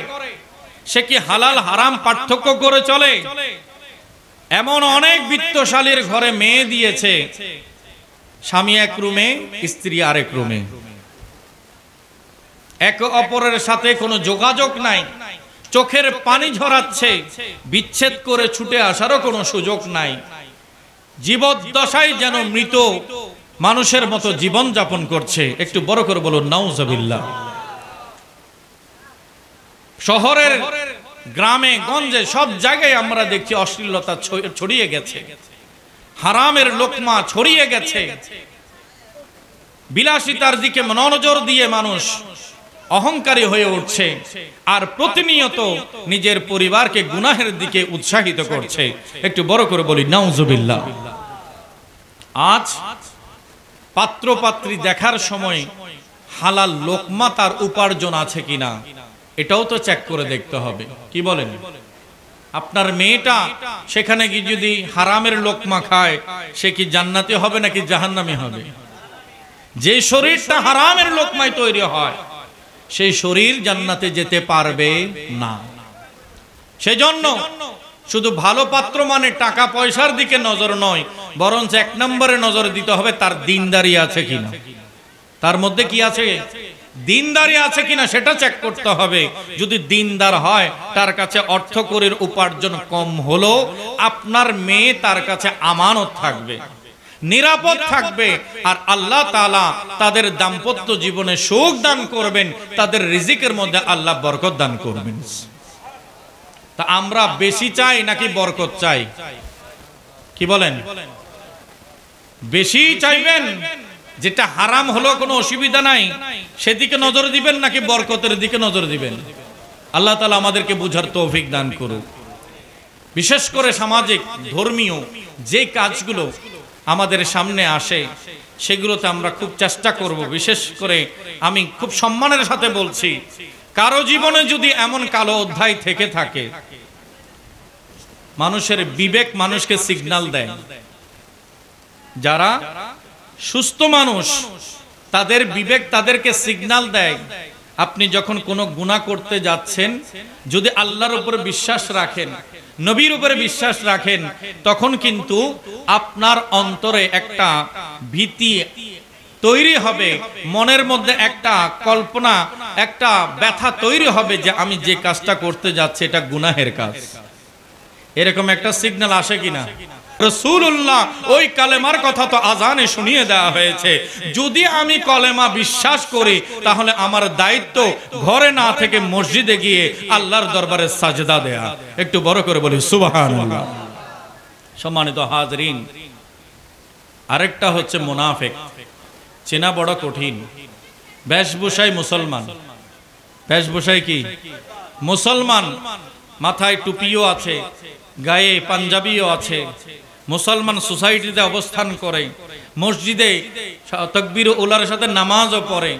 সে কি হালাল হারাম পার্থক্য করে চলে। এমন অনেক বিত্তশালীর ঘরে মেয়ে দিয়েছে, স্বামী এক রুমে, স্ত্রী আরেক রুমে, একে অপরের সাথে কোনো যোগাযোগ নাই, চোখের পানি ঝরাচ্ছে, বিচ্ছেদ করে ছুটে আসারও কোনো সুযোগ নাই, জীবদ্দশায় যেন মৃত মানুষের মতো জীবন যাপন করছে। একটু বড় করে বলুন নাউজুবিল্লাহ। শহরের গ্রামে গঞ্জে সব জায়গায় আমরা দেখছি অশ্লীলতা ছড়িয়ে গেছে, হারামের লোকমা ছড়িয়ে গেছে, বিলাসিতার দিকে মনোনজর দিয়ে মানুষ অহংকারী হয়ে উঠছে, আর প্রতিনিয়ত নিজের পরিবারকে গুনাহের দিকে উৎসাহিত করছে। একটু বড় করে বলি নাউজুবিল্লাহ। আজ পাত্র পাত্রী দেখার সময় হালাল লোকমা তার উপার্জন আছে কিনা এটাও তো চেক করে দেখতে হবে। কি বলেন? আপনার মেয়েটা সেখানে কি যদি হারামের লোকমা খায়, সে কি জান্নাতি হবে নাকি জাহান্নামী হবে? যে শরীরটা হারামের লোকমায় তৈরি হয় সেই শরীর জান্নাতে যেতে পারবে না। সেজন্য শুধু ভালো পাত্র মানে টাকা পয়সার দিকে নজর নয়, বরঞ্চ 1 নম্বরে নজর দিতে হবে তার দিনদারি আছে কিনা, তার মধ্যে কি আছে, দিনদারি আছে কিনা সেটা চেক করতে হবে। যদি দিনদার হয়, তার কাছে অর্থকরীর উপার্জন কম হলো, আপনার মেয়ে তার কাছে আমানত থাকবে, নিরাপদ থাকবে, আর আল্লাহ তাআলা তাদের দাম্পত্য জীবনে সুখ দান করবেন, তাদের রিজিকের মধ্যে আল্লাহ বরকত দান করবেন। তা আমরা বেশি চাই নাকি বরকত চাই? কি বলেন? বেশি চাইবেন, যেটা হারাম হলো কোনো অসুবিধা নাই সেদিকে নজর দিবেন, নাকি বরকতের দিকে নজর দিবেন? আল্লাহ তাআলা আমাদেরকে বুঝার তৌফিক দান করুক। বিশেষ করে সামাজিক ধর্মীয় যে কাজগুলো আমাদের সামনে আসে সেগুলোতে আমরা খুব চেষ্টা করব। বিশেষ করে আমি খুব সম্মানের সাথে বলছি, কারো জীবনে যদি এমন কালো অধ্যায় থেকে থাকে, মানুষের বিবেক মানুষকে সিগন্যাল দেয়, যারা সুস্থ মানুষ তাদের বিবেক তাদেরকে সিগন্যাল দেয়, আপনি যখন কোনো গুনাহ করতে যাচ্ছেন, যদি আল্লাহর উপরে বিশ্বাস রাখেন, নবীর উপরে বিশ্বাস রাখেন, তখন কিন্তু আপনার অন্তরে একটা ভীতি তৈরি হবে, মনের মধ্যে একটা কল্পনা, একটা ব্যথা তৈরি হবে যে আমি যে কাজটা করতে যাচ্ছি এটা গুনাহের কাজ। এরকম একটা সিগন্যাল আসে কিনা? রাসূলুল্লাহ ওই কালেমার কথা তো আজানে শুনিয়ে দেওয়া হয়েছে, যদি আমি কলেমা বিশ্বাস করি তাহলে আমার দায়িত্ব ঘরে না থেকে মসজিদে গিয়ে আল্লাহর দরবারে সাজদা দেয়া। একটু বড় করে বলি সুবহানাল্লাহ। সম্মানিত হাজরিন, আরেকটা হচ্ছে মুনাফিক, চেনা বড় কঠিন। বেশভূষায় মুসলমান, বেশভূষায় কি মুসলমান, মাথায় টুপিও আছে, গায়ে পাঞ্জাবিও আছে, মুসলমান সোসাইটিতে অবস্থান করে, মসজিদে তাকবীর উলার সাথে নামাজও পড়ে,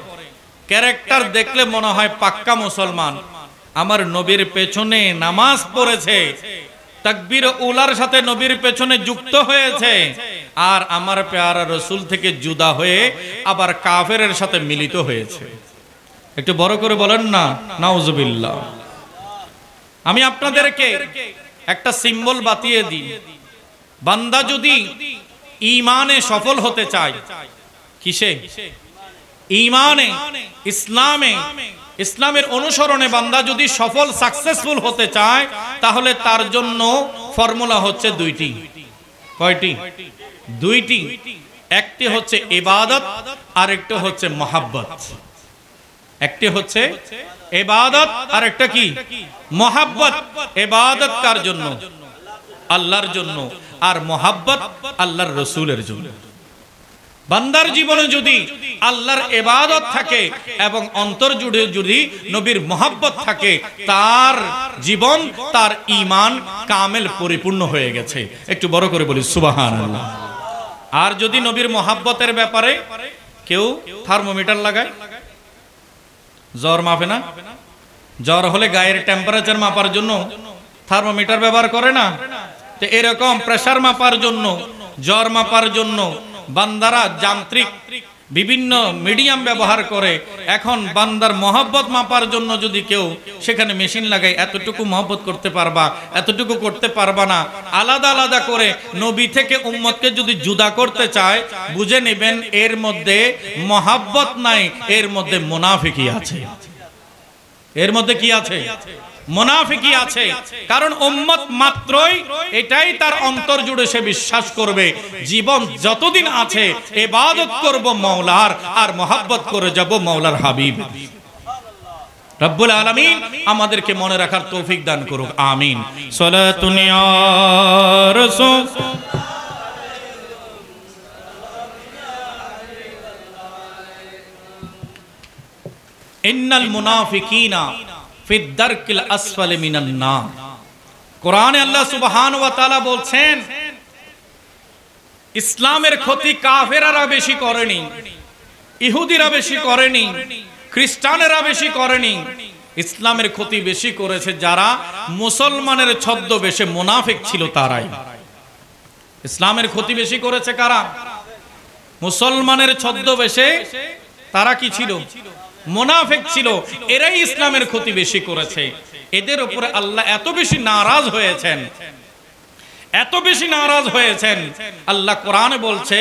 ক্যারেক্টার দেখলে মনে হয় পাক্কা মুসলমান। আমার নবীর পেছনে নামাজ পড়েছে, তাকবীর উলার সাথে নবীর পেছনে যুক্ত হয়েছে, আর আমার পেয়ারা রাসূল থেকে জুদা হয়ে আবার কাফেরের সাথে মিলিত হয়েছে। একটু বড় করে বলেন না নাউজুবিল্লাহ। আমি আপনাদেরকে একটা সিম্বল বাতিয়ে দিই, বান্দা যদি ঈমানে সফল হতে চায়, কিসে? ঈমানে, ইসলামে, ইসলামের অনুসরণে বান্দা যদি সফল সাকসেসফুল হতে চায়, তাহলে তার জন্য ফর্মুলা হচ্ছে দুইটি। কয়টি? দুইটি। একটি হচ্ছে ইবাদত, আর একটা হচ্ছে মহাব্বত। একটি হচ্ছে ইবাদত, আর একটা কি? মহাব্বত। ইবাদত কার জন্য? আল্লাহর জন্য, আর মহাব্বত আল্লাহর রাসূলের জন্য। বান্দার জীবনে যদি আল্লাহর ইবাদত থাকে এবং অন্তর জুড়ে যদি নবীর মহাব্বত থাকে, তার জীবন, তার ঈমান কামেল পরিপূর্ণ হয়ে গেছে। একটু বড় করে বলি সুবহানাল্লাহ। আর যদি নবীর মহাব্বতের ব্যাপারে কেউ থার্মোমিটার লাগায়, জ্বর মাপে না, জ্বর হলে গায়ের টেম্পারেচার মাপার জন্য থার্মোমিটার ব্যবহার করে না? তো এরকম প্রেসার মাপার জন্য, জ্বর মাপার জন্য বান্দারা যান্ত্রিক বিভিন্ন মিডিয়াম ব্যবহার করে। এখন বান্দার মহব্বত মাপার জন্য যদি কেউ সেখানে মেশিন লাগায়, এতটুকু মহব্বত করতে পারবা, এতটুকু করতে পারবা না, আলাদা আলাদা করে নবী থেকে উম্মতকে যদি জুদা করতে চায়, বুঝে নেবেন এর মধ্যে মহব্বত নাই, এর মধ্যে মুনাফিকি আছে। এর মধ্যে কি আছে? মুনাফিকি আছে। কারণ উম্মত মাত্রই এটাই তার অন্তর জুড়ে সে বিশ্বাস করবে, জীবন যতদিন আছে ইবাদত করব মাওলার, আর মহব্বত করে যাব মাওলার হাবিব। রব্বুল আলামিন আমাদেরকে মনে রাখার তৌফিক দান করুক, আমিন। সালাতুন ইয়া রাসূল ইন্নাল মুনাফিকিনা ফিদ দারকিল আসফালি মিনান নার। কোরআনে আল্লাহ সুবহানাহু ওয়া তাআলা বলছেন, ইসলামের ক্ষতি কাফেররা বেশি করেনি, ইহুদিরা বেশি করেনি, খ্রিস্টানেরা বেশি করেনি। ইসলামের ক্ষতি বেশি করেছে যারা মুসলমানের ছদ্মবেশে মুনাফিক ছিল, তারাই। ইসলামের ক্ষতি বেশি করেছে কারা? মুসলমানের ছদ্মবেশে তারা কি ছিল? মুনাফিক ছিল। এরাই ইসলামের ক্ষতি বেশি করেছে। এদের উপরে আল্লাহ এত বেশি নারাজ হয়েছেন, এত বেশি নারাজ হয়েছেন, আল্লাহ কোরআনে বলছে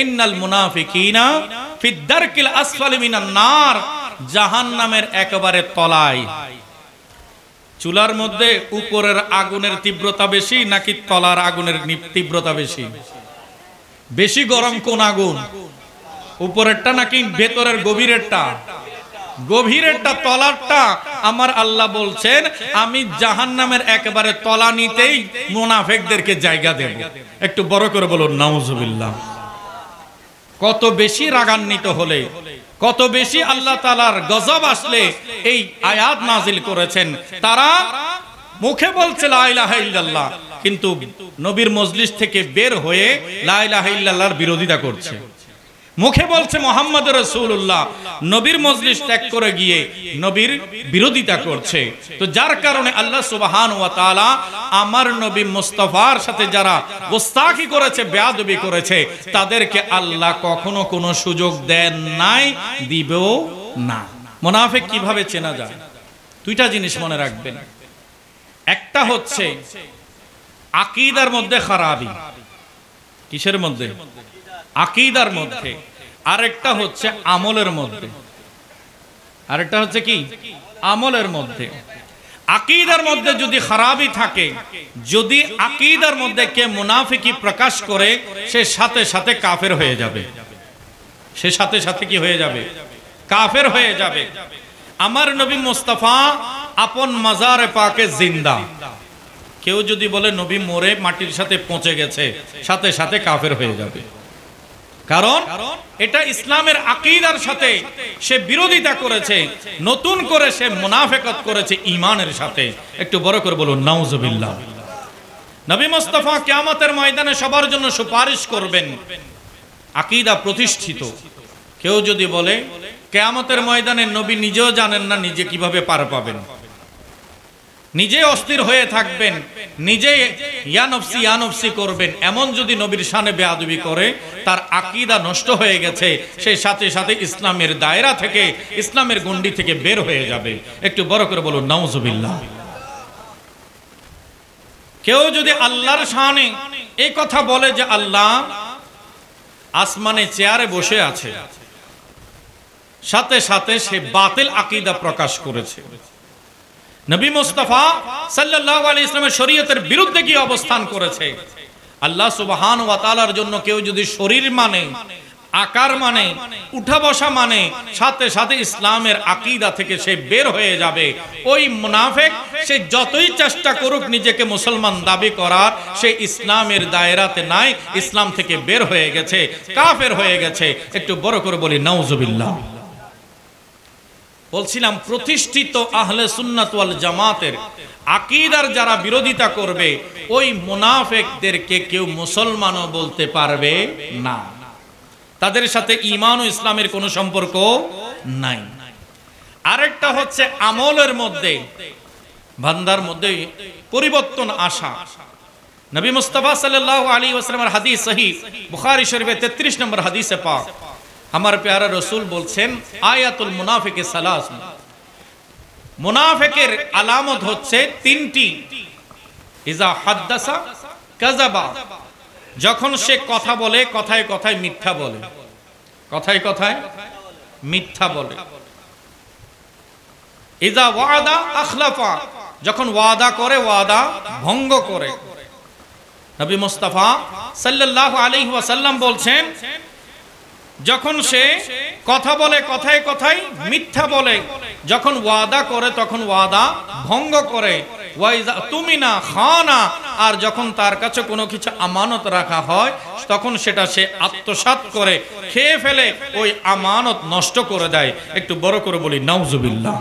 ইন্নাল মুনাফিকিনা ফিদ দারকিল আসফালি মিনান নার, জাহান্নামের একেবারে তলায়। চুলার মধ্যে উপরের আগুনের তীব্রতা বেশি নাকি তলার আগুনের তীব্রতা বেশি? বেশি গরম কোন আগুন? উপরেরটা নাকি ভেতরের গভীরেরটা? গভীরেরটা, তলারটা। আমার আল্লাহ বলছেন আমি জাহান্নামের একেবারে তলানিতেই মুনাফিকদেরকে জায়গা দেব। একটু বড় করে বলুন নাউজুবিল্লাহ। কত বেশি রাগান্বিত হলে, কত বেশি আল্লাহ তাআলার গজব আসলে এই আয়াত নাজিল করেছেন। তারা মুখে বলছে লা ইলাহা ইল্লাল্লাহ, কিন্তু নবীর মজলিস থেকে বের হয়ে লা ইলাহা ইল্লাল্লাহর বিরোধিতা করছে। মুখে বলছে মুহাম্মদ রাসূলুল্লাহ, নবীর মজলিস ত্যাগ করে গিয়ে নবীর বিরোধিতা করছে। তো যার কারণে আল্লাহ সুবহানাহু ওয়া তাআলা আমার নবী মুস্তাফার সাথে যারা গোস্তাখি করেছে, বেয়াদবি করেছে, তাদেরকে আল্লাহ কখনো কোনো সুযোগ দেন নাই, দিবেও না। মুনাফিক কিভাবে চেনা যায়? দুইটা জিনিস মনে রাখবেন। একটা হচ্ছে আকীদার মধ্যে খারাপি। কিসের মধ্যে? আকীদার মধ্যে। আরেকটা হচ্ছে আমলের মধ্যে। আরেকটা হচ্ছে কি? আমলের মধ্যে। আকীদার মধ্যে যদি খারাপি থাকে, যদি আকীদার মধ্যে কে মুনাফিকি প্রকাশ করে, সে সাথে সাথে কাফের হয়ে যাবে। সে সাথে সাথে কি হয়ে যাবে? কাফের হয়ে যাবে। আমার নবী মুস্তাফা আপন মাজারে পাকে জিন্দা। কেউ যদি বলে নবী মরে মাটির সাথে পচে গেছে, সাথে সাথে কাফের হয়ে যাবে। কারণ এটা ইসলামের আকীদার সাথে সে বিরোধিতা করেছে, নতুন করে সে মুনাফিকত করেছে ঈমানের সাথে। একটু বড় করে বলুন নাউজুবিল্লাহ। নবী মুস্তাফা কিয়ামতের ময়দানে সবার জন্য সুপারিশ করবেন, আকীদা প্রতিষ্ঠিত। কেউ যদি বলে কিয়ামতের ময়দানে নবী নিজেও জানেন না নিজে কিভাবে পার পাবেন, নিজে অস্থির হয়ে থাকবেন, নিজে ইয়া নফসি করবেন, এমন যদি নবীর শানে বেয়াদবি করে, তার আকীদা নষ্ট হয়ে গেছে, সে সাথে সাথে ইসলামের দায়রা থেকে, ইসলামের গণ্ডি থেকে বের হয়ে যাবে। একটু বড় করে বলুন নাউজুবিল্লাহ। কেউ যদি আল্লাহর শানে এই কথা বলে যে আল্লাহ আসমানে চেয়ারে বসে আছে, সাথে সাথে সে বাতিল আকীদা প্রকাশ করেছে। নবী মুস্তাফা সাল্লাল্লাহু আলাইহি ওয়াসাল্লামের শরীয়তের বিরুদ্ধে কি অবস্থান করেছে। আল্লাহ সুবহানাহু ওয়া তাআলার জন্য কেউ যদি শরীর মানে, আকার মানে, উঠা বসা মানে, সাথে সাথে ইসলামের আকীদা থেকে সে বের হয়ে যাবে। ওই মুনাফিক সে যতই চেষ্টা করুক নিজেকে মুসলমান দাবি করার, সে ইসলামের দায়রাতে নাই, ইসলাম থেকে বের হয়ে গেছে, কাফের হয়ে গেছে। একটু বড় করে বলি নাউজুবিল্লাহ। বলছিলাম প্রতিষ্ঠিত আহলে সুন্নাত ওয়াল জামাতের আকীদার যারা বিরোধিতা করবে, ওই মুনাফিকদেরকে কেউ মুসলমানও বলতে পারবে না। তাদের সাথে ঈমান ও ইসলামের কোনো সম্পর্ক নাই। আরেকটা হচ্ছে আমলের মধ্যে বান্দার মধ্যে পরিবর্তন আসা। নবী মুস্তাফা সাল্লাল্লাহু আলাইহি ওয়াসাল্লামের হাদিস সহিহ বুখারী শরীফে 33 নম্বর হাদিসে পাক আমার প্যারা রাসূল বলছেন আয়াতুল মুনাফিকি সালাস, মুনাফিকের আলামত হচ্ছে তিনটি। ইজা হাদ্দাসা কাযাবা, যখন সে কথা বলে কথায় কথায় মিথ্যা বলে, কথায় কথায় মিথ্যা বলে। ইজা ওয়াদা আখলাফা, যখন ওয়াদা করে ওয়াদা ভঙ্গ করে। নবী মুস্তাফা সাল্লাল্লাহু আলাইহি ওয়াসাল্লাম বলছেন যখন সে কথা বলে কথায় কথায় মিথ্যা বলে, যখন ওয়াদা করে তখন ওয়াদা ভঙ্গ করে, ওয়াইজা তুমিনা খানা, আর যখন তার কাছে কোনো কিছু আমানত রাখা হয় তখন সেটা সে আত্মসাৎ করে খেয়ে ফেলে, ওই আমানত নষ্ট করে দেয়। একটু বড় করে বলি নাউজুবিল্লাহ।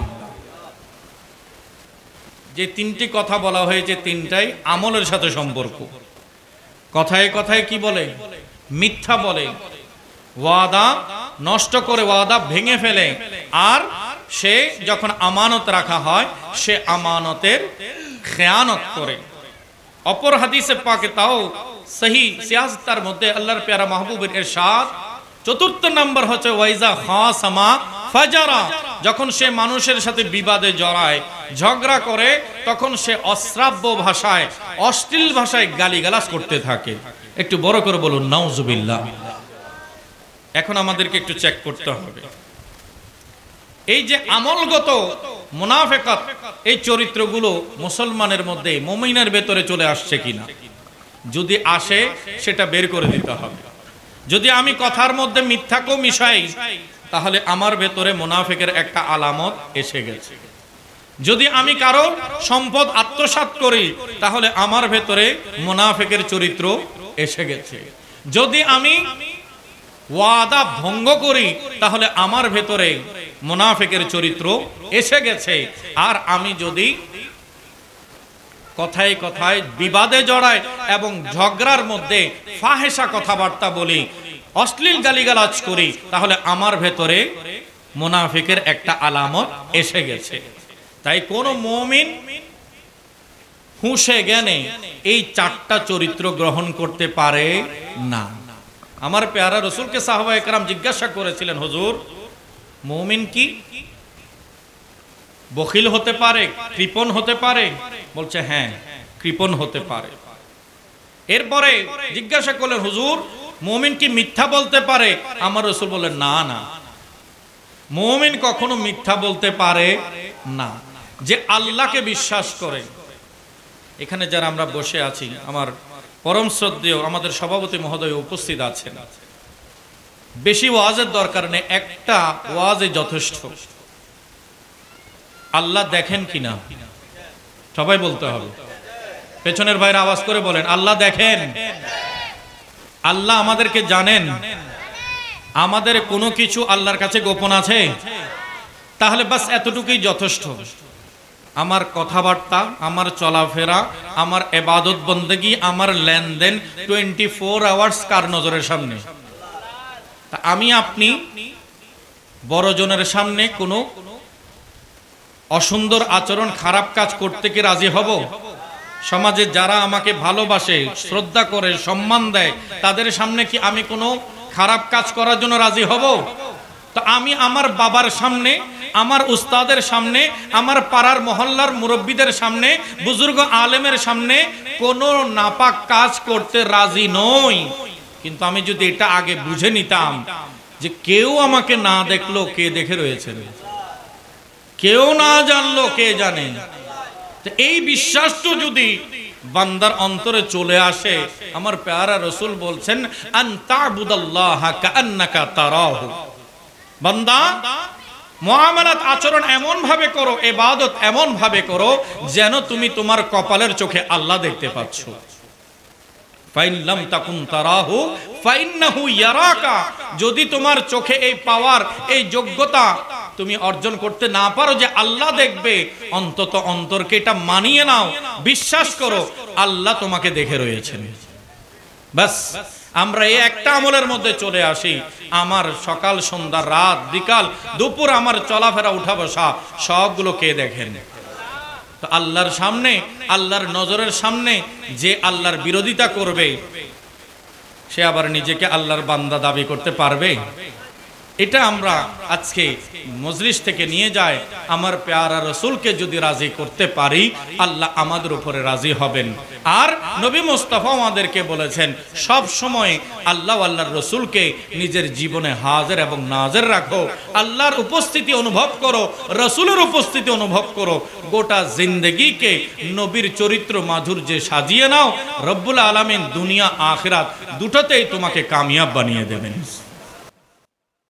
যে তিনটি কথা বলা হয়েছে তিনটাই আমলের সাথে সম্পর্ক। কথায় কথায় কি বলে? মিথ্যা বলে, ওয়াদা নষ্ট করে ওয়াদা ভেঙে ফেলে, আর সে যখন আমানত রাখা হয় সে আমানতের খেয়ানত করে। অপর হাদিসে পাকে তাও সহি সিয়াসতার মধ্যে আল্লাহর প্যারা মাহবুবের ইরশাদ, চতুর্থ নম্বর হচ্ছে ওয়াইজা খাসামা ফাজারা, যখন সে মানুষের সাথে বিবাদে জড়ায় ঝগড়া করে তখন সে অশ্রাব্য ভাষায় অশ্লীল ভাষায় গালিগালাজ করতে থাকে। একটু বড় করে বলুন নাউজুবিল্লাহ। এখন আমাদেরকে একটু চেক করতে হবে এই যে আমলগত মুনাফিকাত, এই চরিত্রগুলো মুসলমানের মধ্যে মুমিনের ভেতরে চলে আসছে কিনা। যদি আসে সেটা বের করে দিতে হবে। যদি আমি কথার মধ্যে মিথ্যাকেও মিশাই তাহলে আমার ভেতরে মুনাফিকের একটা আলামত এসে গেছে। যদি আমি কারো সম্পদ আত্মসাৎ করি তাহলে আমার ভেতরে মুনাফিকের চরিত্র এসে গেছে। যদি আমি ওয়াদা ভঙ্গ করি তাহলে আমার ভেতরে মুনাফিকের চরিত্র এসে গেছে। আর আমি যদি কথায় কথায় বিবাদে জড়াই এবং ঝগড়ার মধ্যে ফাহেসা কথাবার্তা বলি, অশ্লীল গালিগালাজ করি, তাহলে আমার ভেতরে মুনাফিকের একটা আলামত এসে গেছে। তাই কোন মুমিন হুঁশে জ্ঞানে এই চারটা চরিত্র গ্রহণ করতে পারে না। আমার প্যারা রাসূলকে সাহাবায়ে কেরাম জিজ্ঞাসা করেছিলেন, হুজুর মুমিন কি বখিল হতে পারে, কৃপণ হতে পারে? বলছে হ্যাঁ, কৃপণ হতে পারে। এরপরে জিজ্ঞাসা করলেন, হুজুর মুমিন কি মিথ্যা বলতে পারে? আমার রাসূল বললেন না না, মুমিন কখনো মিথ্যা বলতে পারে না। যে আল্লাহকে বিশ্বাস করে। এখানে যারা আমরা বসে আছি, আমার পরম শ্রদ্ধেয় আমাদের সভাপতি মহোদয় উপস্থিত আছেন। বেশি ওয়াজের দরকার নেই, একটা ওয়াজে যথেষ্ট। আল্লাহ দেখেন কিনা সবাই বলতে হবে। পেছনের ভাইরা আওয়াজ করে বলেন আল্লাহ দেখেন। আল্লাহ আমাদেরকে জানেন। আমাদের কোনো কিছু আল্লাহর কাছে গোপন আছে? তাহলে বাস এতটুকুই যথেষ্ট। আমার কথাবার্তা, আমার চলাফেরা, আমার ইবাদত বন্দেগী, আমার লেনদেন 24 আওয়ার্স কার নজরের সামনে? তা আমি আপনি বড়জনের সামনে কোনো অসুন্দর আচরণ, খারাপ কাজ করতে কি রাজি হব? সমাজে যারা আমাকে ভালোবাসে, শ্রদ্ধা করে, সম্মান দেয়, তাদের সামনে কি আমি কোনো খারাপ কাজ করার জন্য রাজি হব? তো আমি আমার বাবার সামনে, আমার উস্তাদের সামনে, আমার পাড়ার মহল্লার মুরব্বীদের সামনে, বুজুর্গ আলেমের সামনে কোনো নাপাক কাজ করতে রাজি নই। কিন্তু আমি যদি এটা আগে বুঝে নিতাম যে কেউ আমাকে না দেখলো কে দেখে রয়েছে, কেউ না জানলো কে জানে, তো এই বিশ্বাসটা যদি বান্দার অন্তরে চলে আসে, আমার প্যারা রাসূল বলছেন আন তা'বুদাল্লাহা কাআন্নাকা তারাহু। বান্দা মুআমালাত আচরণ এমন ভাবে করো, ইবাদত এমন ভাবে করো যেন তুমি তোমার কপালের চোখে আল্লাহ দেখতে পাচ্ছ। ফাইন লাম তাকুন তারাহু ফাইন্নাহু ইয়ারাকা। যদি তোমার চোখে এই পাওয়ার, এই যোগ্যতা তুমি অর্জন করতে না পারো যে আল্লাহ দেখবে, অন্তত অন্তরকে এটা মানিয়ে নাও, বিশ্বাস করো আল্লাহ তোমাকে দেখে রয়েছেন। বাস আমরা এই একটা আমলের মধ্যে চলে আসি, আমার সকাল সন্ধ্যা রাত বিকাল দুপুর আমার চলাফেরা উঠা বসা সবগুলো কে দেখেন? তো আল্লাহর সামনে, আল্লাহর নজরের সামনে যে আল্লাহর বিরোধিতা করবে সে আবার নিজেকে আল্লাহর বান্দা দাবি করতে পারবে? এটা আমরা আজকে মজলিস থেকে নিয়ে যায়, আমার প্যারা রসুলকে যদি রাজি করতে পারি আল্লাহ আমাদের উপরে রাজি হবেন। আর নবী মুস্তাফা আমাদেরকে বলেছেন সব সময় আল্লাহ আল্লাহর রসুলকে নিজের জীবনে হাজির এবং নাজির রাখো, আল্লাহর উপস্থিতি অনুভব করো, রসুলের উপস্থিতি অনুভব করো, গোটা জিন্দেগিকে নবীর চরিত্র মাধুর্যে সাজিয়ে নাও। রব্বুল আলামিন দুনিয়া আখিরাত দুটোতেই তোমাকে কামিয়াব বানিয়ে দেবেন।